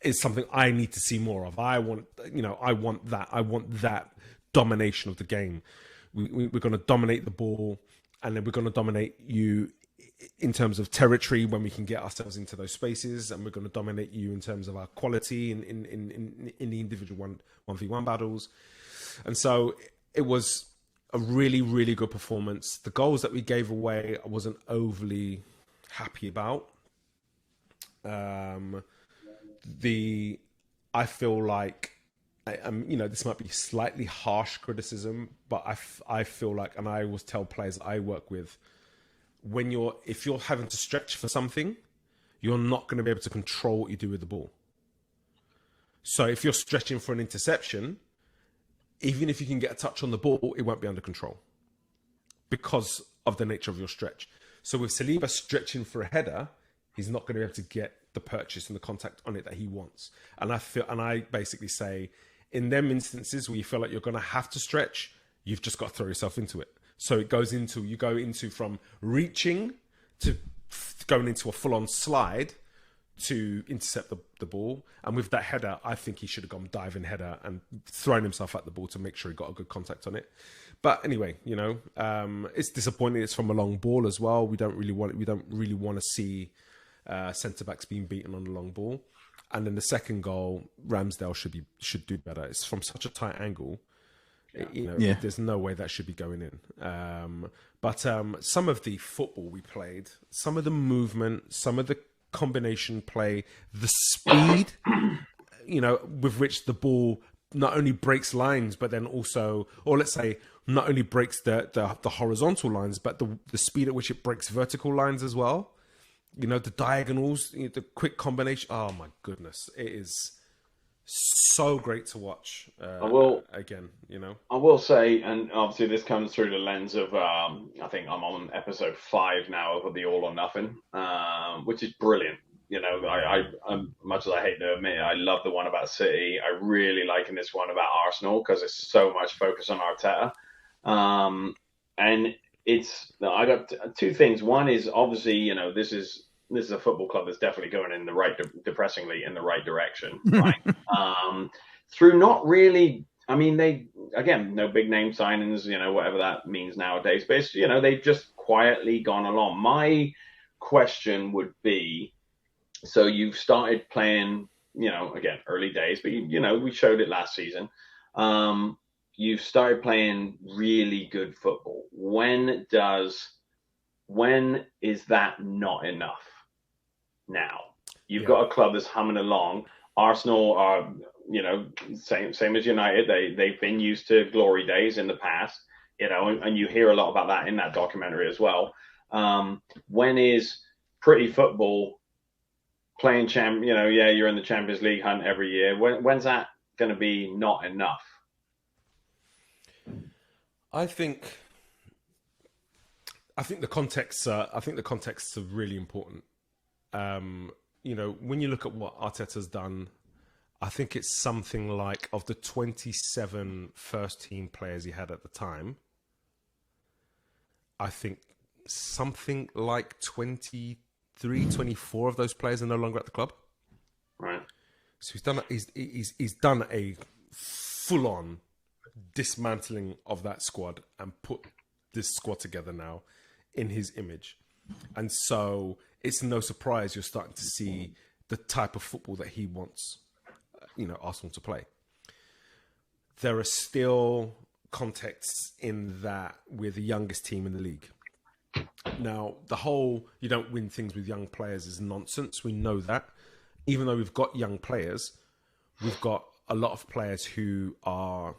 is something I need to see more of. I want that. I want that domination of the game. We're going to dominate the ball, and then we're going to dominate you in terms of territory when we can get ourselves into those spaces, and we're going to dominate you in terms of our quality in the individual 1v1 battles. And so it was a really, really good performance. The goals that we gave away, I wasn't overly happy about. I feel like, this might be slightly harsh criticism, but I feel like, and I always tell players I work with, if you're having to stretch for something, you're not going to be able to control what you do with the ball. So if you're stretching for an interception, even if you can get a touch on the ball, it won't be under control because of the nature of your stretch. So with Saliba stretching for a header, he's not going to be able to get the purchase and the contact on it that he wants. And I basically say, in them instances where you feel like you're going to have to stretch, you've just got to throw yourself into it. So you go into from reaching to going into a full-on slide to intercept the ball. And with that header, I think he should have gone diving header and thrown himself at the ball to make sure he got a good contact on it. But anyway, it's disappointing. It's from a long ball as well. We don't really want to see centre backs being beaten on the long ball. And then the second goal, Ramsdale should do better. It's from such a tight angle. There's no way that should be going in. But some of the football we played, some of the movement, some of the combination play, the speed, with which the ball not only breaks lines, but then also, or let's say, not only breaks the horizontal lines, but the speed at which it breaks vertical lines as well. The diagonals, the quick combination. Oh my goodness, it is so great to watch. I will say, and obviously this comes through the lens of I think I'm on episode 5 now of the All or Nothing, which is brilliant. I much as I hate to admit it, I love the one about City. I really liking this one about Arsenal because it's so much focus on Arteta. And I got two things. One is obviously, this is a football club that's definitely going in the right, depressingly in the right direction, right? Through not really, no big name signings, whatever that means nowadays, but it's, they've just quietly gone along. My question would be, so you've started playing, again, early days, but we showed it last season. You've started playing really good football. When is that not enough? Now you've got a club that's humming along. Arsenal are, same as United. They've been used to glory days in the past, and you hear a lot about that in that documentary as well. When is pretty football playing you're in the Champions League hunt every year. When's that going to be not enough? I think the contexts are really important. When you look at what Arteta's done, I think it's something like, of the 27 first team players he had at the time, I think something like 23, 24 of those players are no longer at the club. Right. So he's done a full on dismantling of that squad and put this squad together now in his image. And so it's no surprise you're starting to see the type of football that he wants, Arsenal to play. There are still contexts in that we're the youngest team in the league. Now, the whole you don't win things with young players is nonsense. We know that. Even though we've got young players, we've got a lot of players who are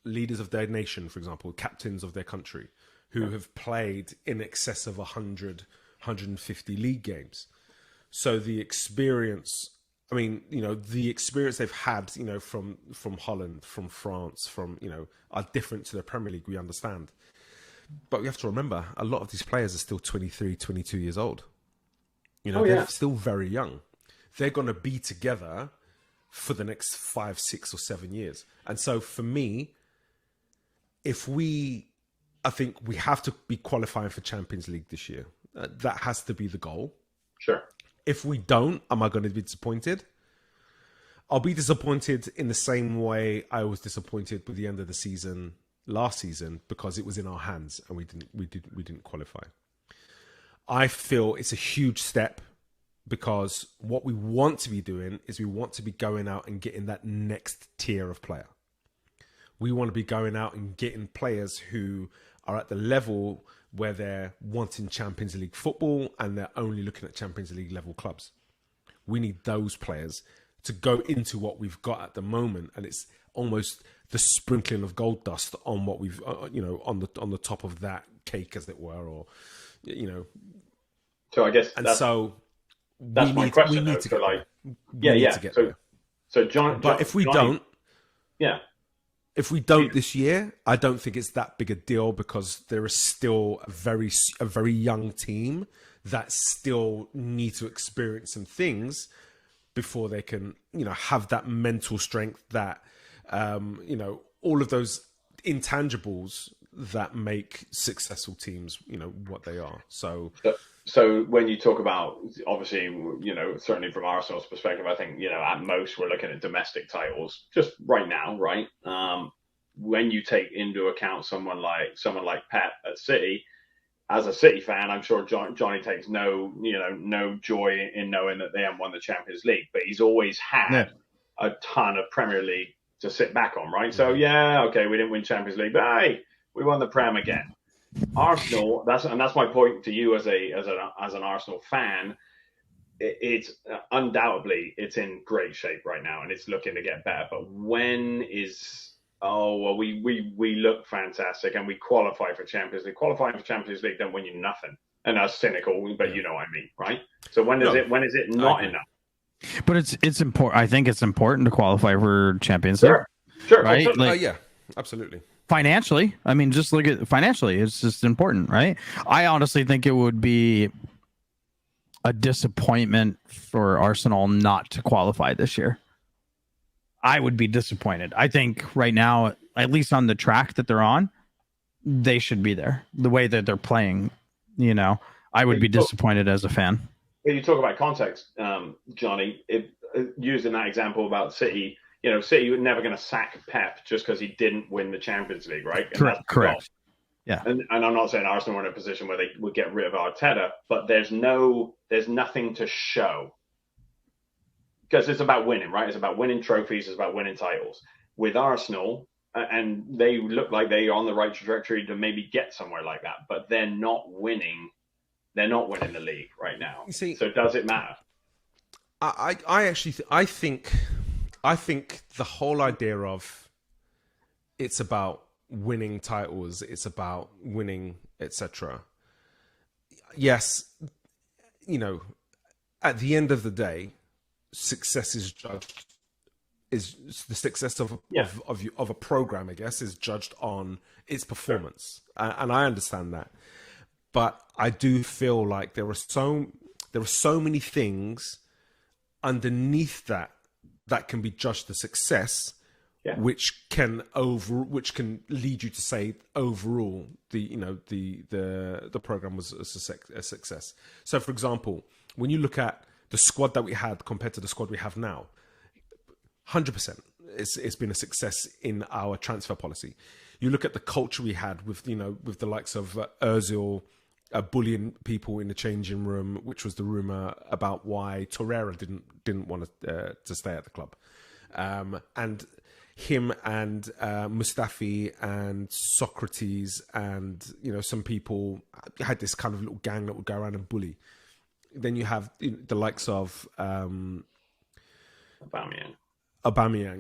leaders of their nation, for example, captains of their country, who have played in excess of 100, 150 league games. So the experience, the experience they've had, from Holland, from France, are different to the Premier League, we understand. But we have to remember, a lot of these players are still 23, 22 years old. They're still very young. They're going to be together for the next 5, 6 or 7 years. And so for me, I think we have to be qualifying for Champions League this year. That has to be the goal. Sure. If we don't, am I going to be disappointed? I'll be disappointed in the same way I was disappointed with the end of the season last season, because it was in our hands and we didn't qualify. I feel it's a huge step, because what we want to be doing is we want to be going out and getting that next tier of player. We want to be going out and getting players who are at the level where they're wanting Champions League football and they're only looking at Champions League level clubs. We need those players to go into what we've got at the moment, and it's almost the sprinkling of gold dust on what we've, on the top of that cake, as it were, or So I guess that's my question. We need to get there. So John, but if we don't, yeah. If we don't this year, I don't think it's that big a deal because there is still a very young team that still need to experience some things before they can, have that mental strength that, all of those intangibles that make successful teams, what they are. So when you talk about, obviously, certainly from Arsenal's perspective, I think, at most we're looking at domestic titles just right now, right? When you take into account someone like Pep at City, as a City fan, I'm sure Johnny takes no joy in knowing that they haven't won the Champions League, but he's always had a ton of Premier League to sit back on, right? So okay, we didn't win Champions League, but hey, we won the Prem again. Arsenal, that's my point to you as an Arsenal fan. It's undoubtedly it's in great shape right now, and it's looking to get better. But we look fantastic and we qualify for Champions League. Qualifying for Champions League don't win you nothing, and that's cynical, but you know what I mean, right? So when is it not enough? But it's important. I think it's important to qualify for Champions League. Sure, right? Absolutely. Financially, I mean, just look at financially. It's just important, right? I honestly think it would be a disappointment for Arsenal not to qualify this year. I would be disappointed. I think right now, at least on the track that they're on, they should be there. The way that they're playing, I would be disappointed as a fan. When you talk about context, Johnny, using that example about City, City were never going to sack Pep just because he didn't win the Champions League, right? And correct. Yeah. And I'm not saying Arsenal were in a position where they would get rid of Arteta, but there's nothing to show. Because it's about winning, right? It's about winning trophies. It's about winning titles. With Arsenal, and they look like they are on the right trajectory to maybe get somewhere like that, but they're not winning. They're not winning the league right now. You see, so does it matter? I think the whole idea of it's about winning titles, it's about winning, etc. Yes, at the end of the day, success is judged. Is the success of a program, I guess, is judged on its performance, and I understand that. But I do feel like there are so many things underneath that can be judged as success, which can lead you to say overall the program was a success. So, for example, when you look at the squad that we had compared to the squad we have now, 100%, it's been a success in our transfer policy. You look at the culture we had with the likes of Ozil. Bullying people in the changing room, which was the rumor about why Torreira didn't want to stay at the club, and him and Mustafi and Socrates and some people had this kind of little gang that would go around and bully. Then you have the likes of Aubameyang,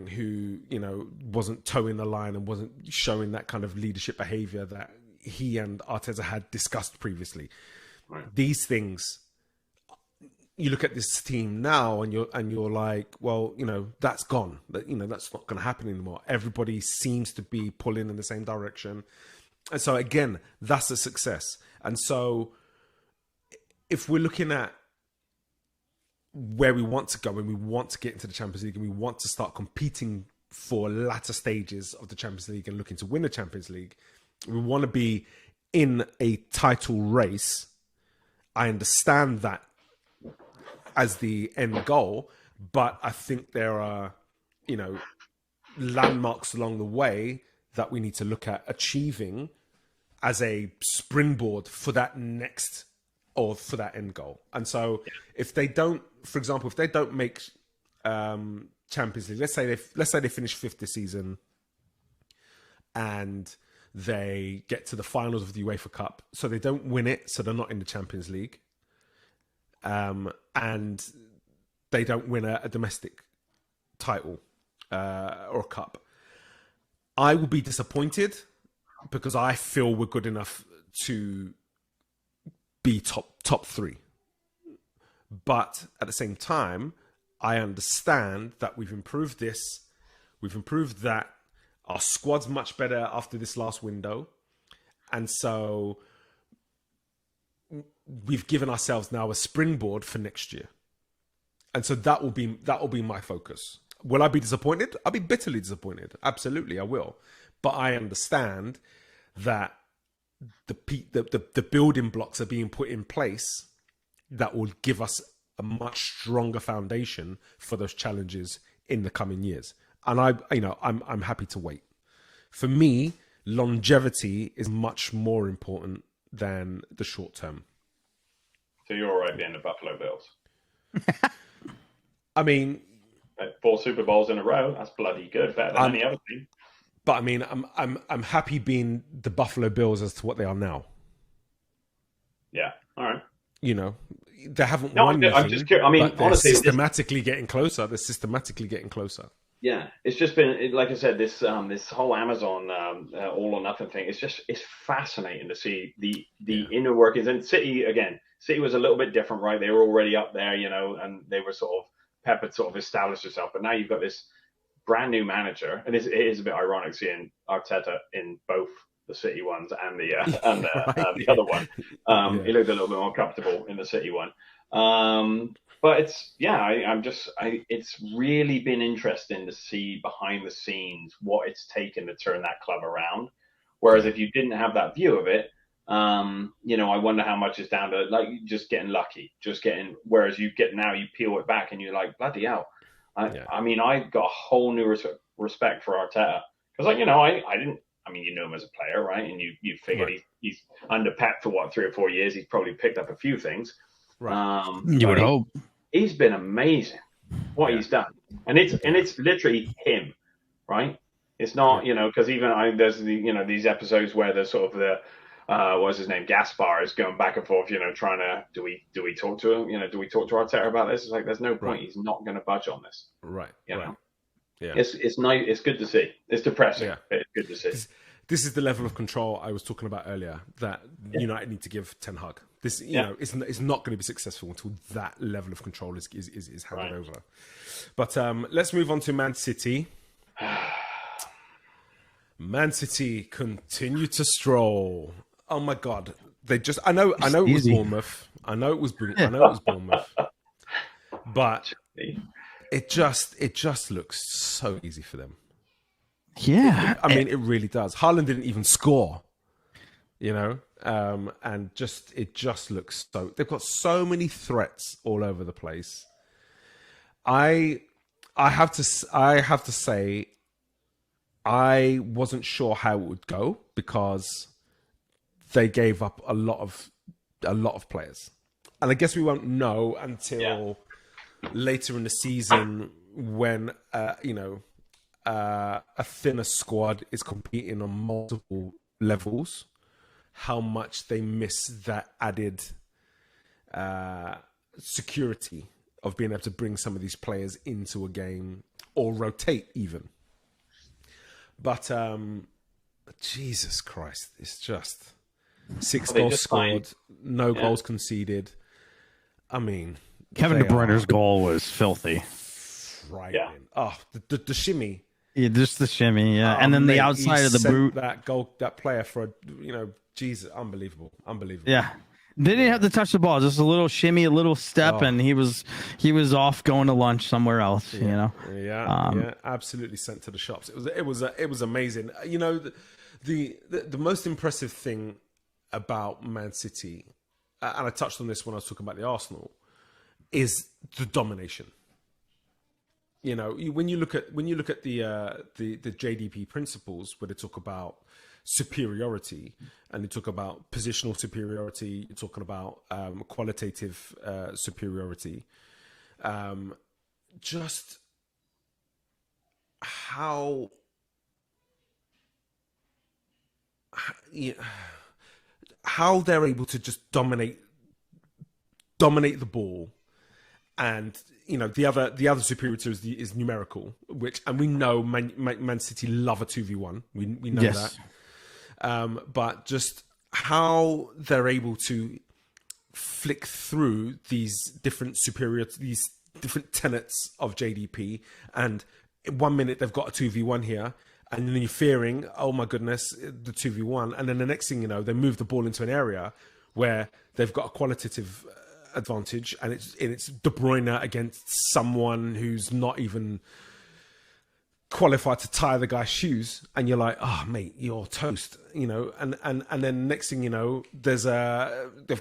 who wasn't towing the line and wasn't showing that kind of leadership behavior that he and Arteta had discussed previously. Right. These things, you look at this team now and you're like, well, that's gone. That's not going to happen anymore. Everybody seems to be pulling in the same direction. And so again, that's a success. And so if we're looking at where we want to go and we want to get into the Champions League and we want to start competing for latter stages of the Champions League and looking to win the Champions League, we want to be in a title race. I understand that as the end goal, but I think there are, landmarks along the way that we need to look at achieving as a springboard for that next or for that end goal. And so if they don't, for example, if they don't make Champions League, let's say they finish fifth this season and they get to the finals of the UEFA Cup. So they don't win it, so they're not in the Champions League. And they don't win a domestic title or a cup. I will be disappointed because I feel we're good enough to be top three. But at the same time, I understand that we've improved this, we've improved that, Our squad's much better after this last window. And so we've given ourselves now a springboard for next year. And so that will be my focus. Will I be disappointed? I'll be bitterly disappointed. Absolutely, I will. But I understand that the building blocks are being put in place that will give us a much stronger foundation for those challenges in the coming years. And I'm happy to wait. For me, longevity is much more important than the short term. So you're all right being the Buffalo Bills. I mean, 4 Super Bowls in a row. That's bloody good, better than any other team. But I mean, I'm happy being the Buffalo Bills as to what they are now. Yeah. All right. You know, they haven't won. I'm just curious. I mean, honestly, systematically getting closer. They're systematically getting closer. Yeah, it's just been, like I said, this whole Amazon all or nothing thing. It's fascinating to see the inner workings. And City was a little bit different, right? They were already up there, you know, and they were sort of Pep had sort of established herself. But now you've got this brand new manager, and it is a bit ironic seeing Arteta in both the City ones and the the other one. He looked a little bit more comfortable in the City one. But it's really been interesting to see behind the scenes what it's taken to turn that club around. Whereas if you didn't have that view of it, you know, I wonder how much is down to like just getting lucky, whereas you peel it back and you're like, bloody hell. I mean, I got a whole new respect for Arteta because, like, you know, you know him as a player, right? And you figured he's under Pep for 3 or 4 years. He's probably picked up a few things. Right. You would hope. He's been amazing what he's done, and it's literally him, right? It's not, you know, because even there's these episodes where there's sort of the what's his name, Gaspar is going back and forth, you know, trying to do we talk to him, you know, do we talk to Arteta about this? It's like there's no point. He's not going to budge on this, right? You know? Yeah, it's nice. It's good to see. It's depressing. Yeah. But it's good to see. This is the level of control I was talking about earlier that United need to give Ten Hag. This, you know, it's not going to be successful until that level of control is handed over. But let's move on to Man City. Man City continue to stroll. Oh my God! I know it was Bournemouth. I know it was Bournemouth. But it just looks so easy for them. Yeah, I mean, it really does. Haaland didn't even score, you know, and it just looks so. They've got so many threats all over the place. I have to say, I wasn't sure how it would go because they gave up a lot of players, and I guess we won't know until later in the season when a thinner squad is competing on multiple levels, how much they miss that added security of being able to bring some of these players into a game or rotate even. But Jesus Christ, it's just 6 goals scored, no goals conceded. I mean, Kevin De Bruyne's goal was filthy. Right. Yeah. Oh, the shimmy. Yeah, just the shimmy, yeah. And then the outside of the boot. That player for, Jesus, unbelievable. Yeah. They didn't have to touch the ball, just a little shimmy, a little step, and he was off going to lunch somewhere else, you know. Yeah, absolutely sent to the shops. It was amazing. You know, the most impressive thing about Man City, and I touched on this when I was talking about the Arsenal, is the domination. You know, when you look at the JDP principles, where they talk about superiority and they talk about positional superiority, you're talking about qualitative superiority. Just how they're able to just dominate the ball. And the other superiority is numerical, and we know Man City love a 2v1. We know that, but just how they're able to flick through these different these different tenets of JDP, and 1 minute they've got a 2v1 here, and then you're fearing, oh my goodness, the 2v1, and then the next thing you know, they move the ball into an area where they've got a qualitative advantage, and it's De Bruyne against someone who's not even qualified to tie the guy's shoes, and you're like, oh mate, you're toast, you know. And then next thing you know, they've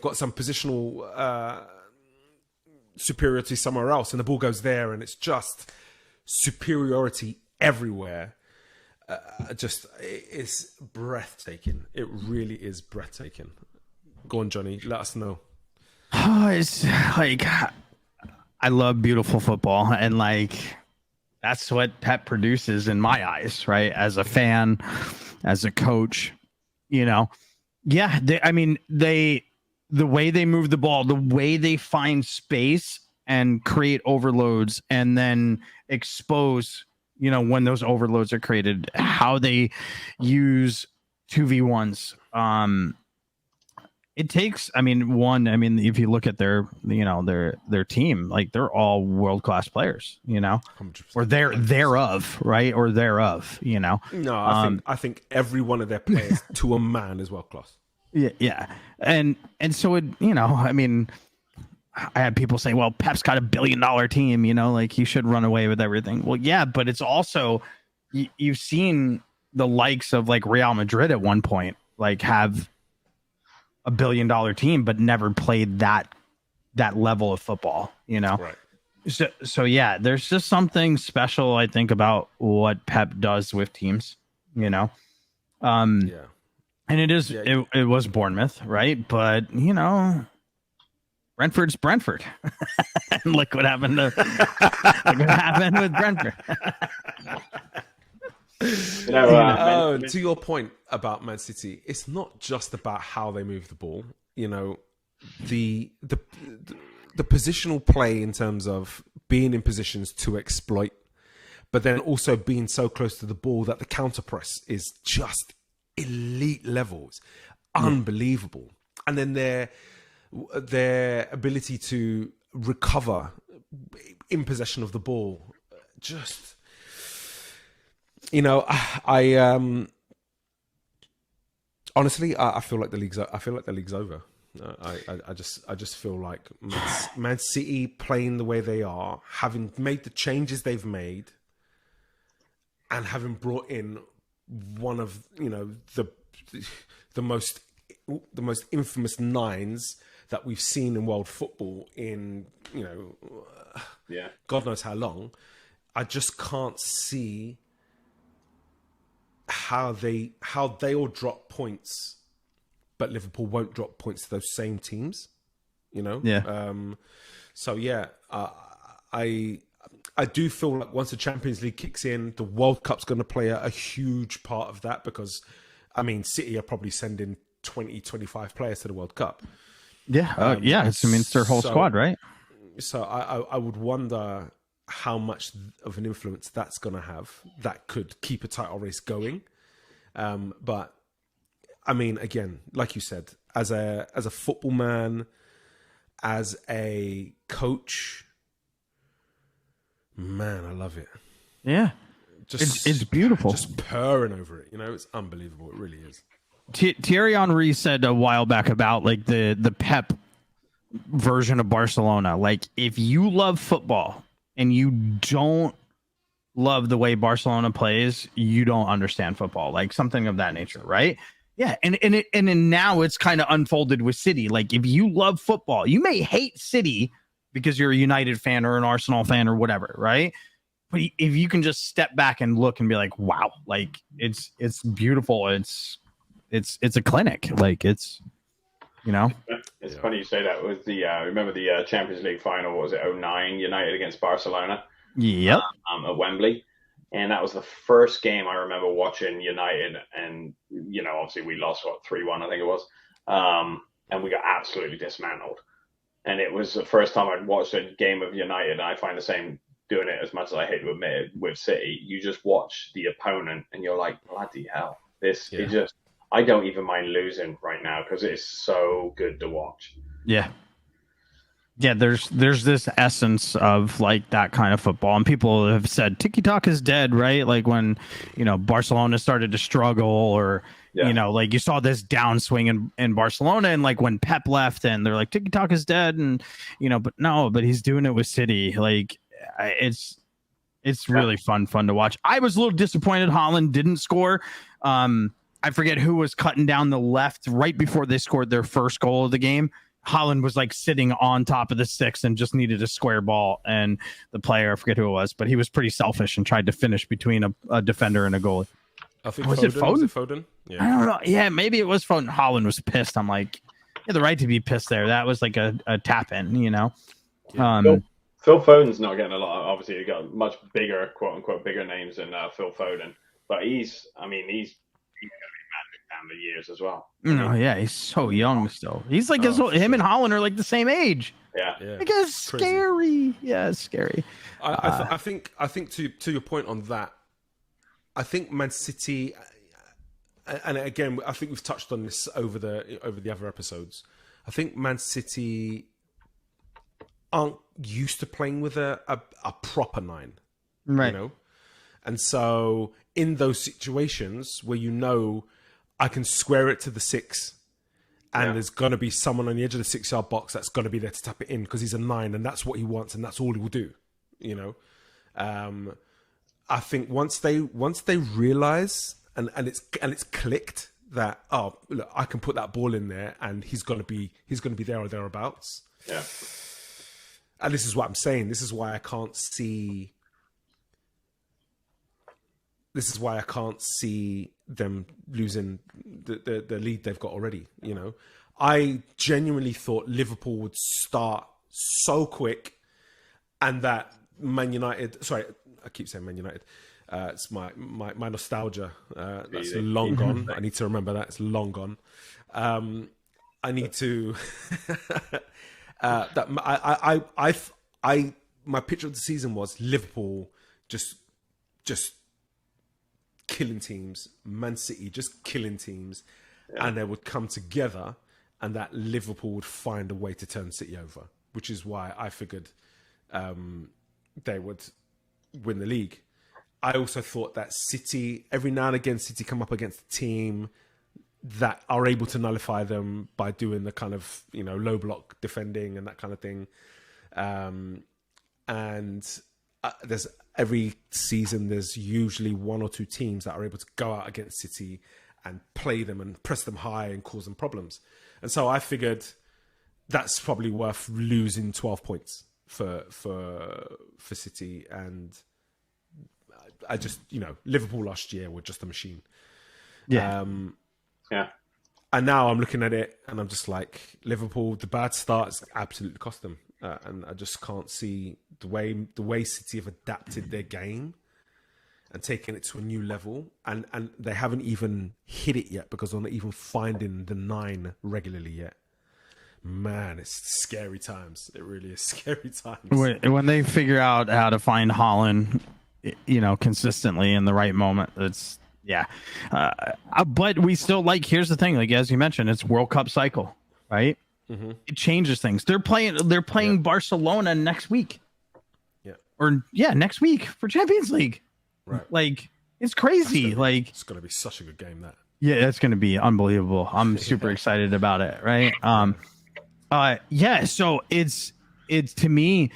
got some positional superiority somewhere else, and the ball goes there, and it's just superiority everywhere. It's breathtaking. It really is breathtaking. Go on, Johnny, let us know. Oh, it's like, I love beautiful football, and like that's what Pep produces in my eyes, right? As a fan, as a coach, you know. Yeah, the way they move the ball, the way they find space and create overloads, and then expose, you know, when those overloads are created, how they use 2v1s. It takes, if you look at their team, like they're all world-class players, you know, 100%. or thereof, right? Or thereof, you know. No, I think every one of their players to a man is world class. Yeah. And so it, you know, I mean, I had people say, well, Pep's got $1 billion team, you know, like he should run away with everything. Well, yeah, but it's also, you've seen the likes of like Real Madrid at one point, like have $1 billion team, but never played that level of football, you know? Right. So yeah, there's just something special, I think, about what Pep does with teams, you know? Yeah. And it is, it was Bournemouth, right? But, you know, Brentford's Brentford. And look what happened with Brentford. You know, to your point about Man City, it's not just about how they move the ball. You know, the positional play in terms of being in positions to exploit, but then also being so close to the ball that the counter press is just elite levels, unbelievable. And then their ability to recover in possession of the ball, just, you know, I honestly, I feel like the league's over. I just feel like Man City playing the way they are, having made the changes they've made, and having brought in one of, you know, the most infamous nines that we've seen in world football in, you know, God knows how long. I just can't see how they all drop points, but Liverpool won't drop points to those same teams, you know? Yeah. So yeah, I do feel like once the Champions League kicks in, the World Cup's going to play a huge part of that, because, I mean, City are probably sending 20, 25 players to the World Cup. Yeah. It's their whole squad, right? So I would wonder how much of an influence that's going to have that could keep a title race going. But I mean, again, like you said, as a football man, as a coach, man, I love it. Yeah. It's beautiful. Just purring over it, you know, it's unbelievable. It really is. Thierry Henry said a while back about like the Pep version of Barcelona. Like, if you love football and you don't love the way Barcelona plays, you don't understand football, like something of that nature, right? Yeah, and now it's kind of unfolded with City. Like, if you love football, you may hate City because you're a United fan or an Arsenal fan or whatever, right? But if you can just step back and look and be like, wow, like it's beautiful, it's a clinic, like it's, you know. It's funny you say that. With the remember the Champions League final, what was it, 2009, United against Barcelona? Yep. At Wembley. And that was the first game I remember watching United, and, you know, obviously we lost, 3-1, I think it was. And we got absolutely dismantled. And it was the first time I'd watched a game of United, and I find the same doing it, as much as I hate to admit it, with City. You just watch the opponent and you're like, bloody hell. It just, I don't even mind losing right now because it's so good to watch. Yeah. Yeah, there's this essence of like that kind of football, and people have said tiki taka is dead, right? Like when Barcelona started to struggle, or like you saw this downswing in Barcelona, and like when Pep left, and they're like tiki taka is dead, and but he's doing it with City. Like it's really fun to watch. I was a little disappointed Haaland didn't score. I forget who was cutting down the left right before they scored their first goal of the game. Haaland was like sitting on top of the six and just needed a square ball. And the player, I forget who it was, but he was pretty selfish and tried to finish between a defender and a goalie. I think was it Foden? Was it Foden? Yeah. I don't know. Yeah, maybe it was Foden. Haaland was pissed. I'm like, you have the right to be pissed there. That was like a tap in, Yeah. Phil Foden's not getting a lot. Obviously, he got much bigger, quote unquote, bigger names than Phil Foden. But he's going to be magic down the years as well. No, yeah, he's so young still. He's like him and Haaland are like the same age. Yeah. I guess scary. Yeah, it's scary. I think to your point on that, I think Man City, and again, I think we've touched on this over the other episodes. I think Man City aren't used to playing with a proper nine, right? And so in those situations where I can square it to the six, and there's going to be someone on the edge of the 6-yard box that's going to be there to tap it in because he's a 9, and that's what he wants, and that's all he will do. I think once they realize and it's clicked that look, I can put that ball in there and he's going to be there or thereabouts. Yeah. And this is what I'm saying. This is why I can't see them losing the lead they've got already. I genuinely thought Liverpool would start so quick, and that Man United. Sorry, I keep saying Man United. It's my nostalgia. That's long gone. I need to remember that it's long gone. I need to. My picture of the season was Liverpool just killing teams, Man City just killing teams, and they would come together, and that Liverpool would find a way to turn City over, which is why I figured they would win the league. I also thought that City, every now and again, City come up against a team that are able to nullify them by doing the kind of low block defending and that kind of thing. There's every season there's usually one or two teams that are able to go out against City and play them and press them high and cause them problems. And so I figured that's probably worth losing 12 points for City. And I just Liverpool last year were just a machine. Yeah. And now I'm looking at it and I'm just like, Liverpool, the bad start has absolutely cost them. And I just can't see the way City have adapted their game and taken it to a new level. And they haven't even hit it yet because they're not even finding the 9 regularly yet. Man, it's scary times. It really is scary times. When they figure out how to find Haaland, consistently in the right moment, it's... Yeah. But we still here's the thing, as you mentioned, it's World Cup cycle, right? Mm-hmm. It changes things. They're playing Barcelona next week. Yeah. Next week for Champions League. Right. It's crazy. It's going to be such a good game, that. Yeah, it's going to be unbelievable. I'm super excited about it. Right. So it's to me,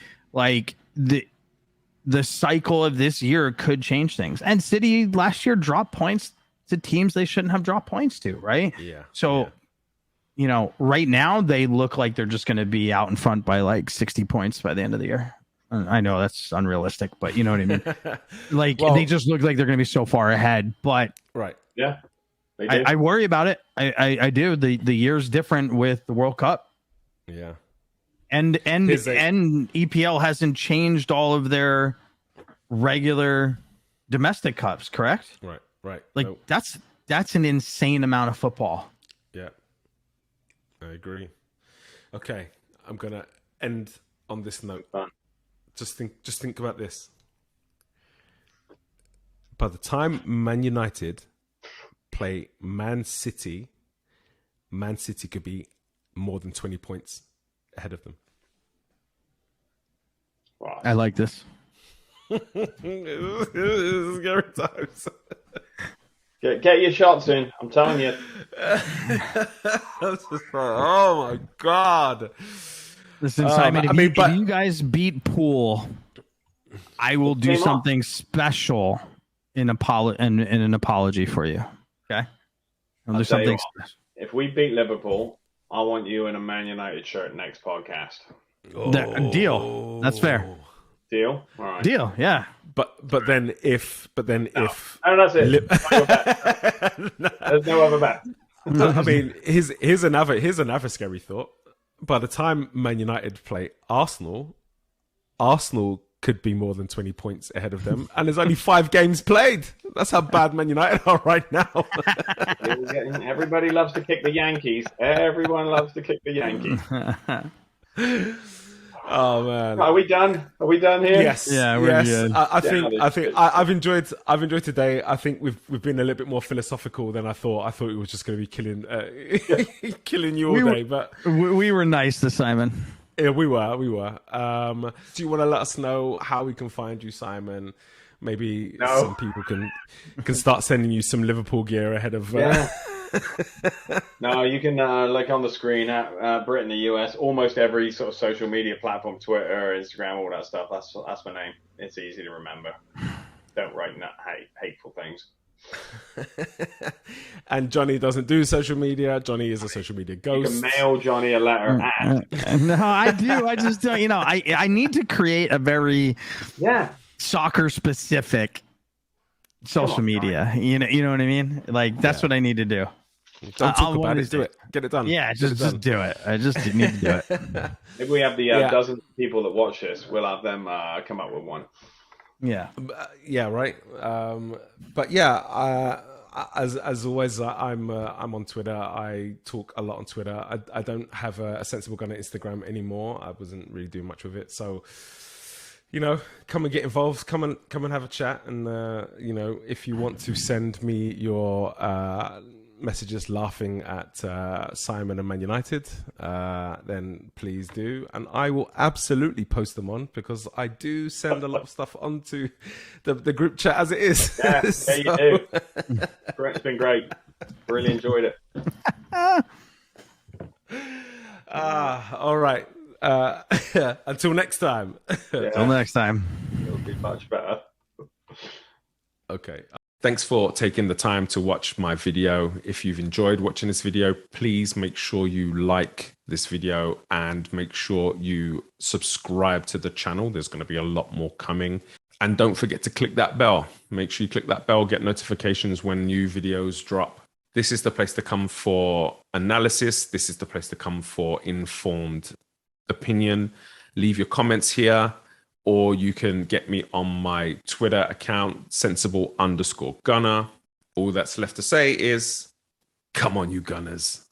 the cycle of this year could change things. And City last year dropped points to teams they shouldn't have dropped points to, right? Yeah. So, right now they look like they're just going to be out in front by 60 points by the end of the year. I know that's unrealistic, but you know what I mean? They just look like they're going to be so far ahead, but right. Yeah. I worry about it. I do. The year's different with the World Cup. Yeah. And EPL hasn't changed all of their regular domestic cups, correct? Right. Nope. That's an insane amount of football. Yeah, I agree. Okay, I'm gonna end on this note. Just think about this. By the time Man United play Man City could be more than 20 points ahead of them. Well, I like this. This is scary times. get your shots in. I'm telling you. That's just like, oh my god. Listen, Simon, I mean, if you guys beat Pool, I will do something special in an apology for you. Okay? I'll do something special. If we beat Liverpool, I want you in a Man United shirt next podcast. Deal. That's fair. Deal? All right. Deal, yeah. But then if No, that's it. There's no other bet. I mean, here's another scary thought. By the time Man United play Arsenal could be more than 20 points ahead of them, and there's only 5 games played. That's how bad Man United are right now. Everybody loves to kick the Yankees. Everyone loves to kick the Yankees. Oh man, are we done? Are we done here? Yes, yeah, we're good. I've enjoyed today. I think we've been a little bit more philosophical than I thought. I thought it was just going to be killing you all day, but we were nice to Simon. Yeah, we were. Do you want to let us know how we can find you, Simon? Maybe some people can start sending you some Liverpool gear ahead of. No, you can look on the screen at Brit in the US. Almost every sort of social media platform, Twitter, Instagram, all that stuff. That's my name. It's easy to remember. Don't write hateful things. And Johnny doesn't do social media. Johnny is a social media ghost. You can mail Johnny a letter. No, I do. I just don't. I need to create a very soccer specific social media. You know what I mean? Like that's what I need to do. Don't talk about it. Do it. Get it done. Yeah, just do it. I just need to do it. If we have the dozen people that watch this, we'll have them come up with one. Yeah. Yeah. Right. But yeah. As always, I'm on Twitter. I talk a lot on Twitter. I don't have a sensible gun on Instagram anymore. I wasn't really doing much with it. So, come and get involved. Come and have a chat. And if you want to send me your messages laughing at Simon and Man United, then please do, and I will absolutely post them on, because I do send a lot of stuff onto the group chat as it is. Yeah, you do. It's been great. Really enjoyed it. All right. Until next time. Until next time. It'll be much better. Okay. Thanks for taking the time to watch my video. If you've enjoyed watching this video, please make sure you like this video and make sure you subscribe to the channel. There's going to be a lot more coming. And don't forget to click that bell. Make sure you click that bell, get notifications when new videos drop. This is the place to come for analysis. This is the place to come for informed opinion. Leave your comments here. Or you can get me on my Twitter account, sensible_gunner. All that's left to say is, come on, you Gunners.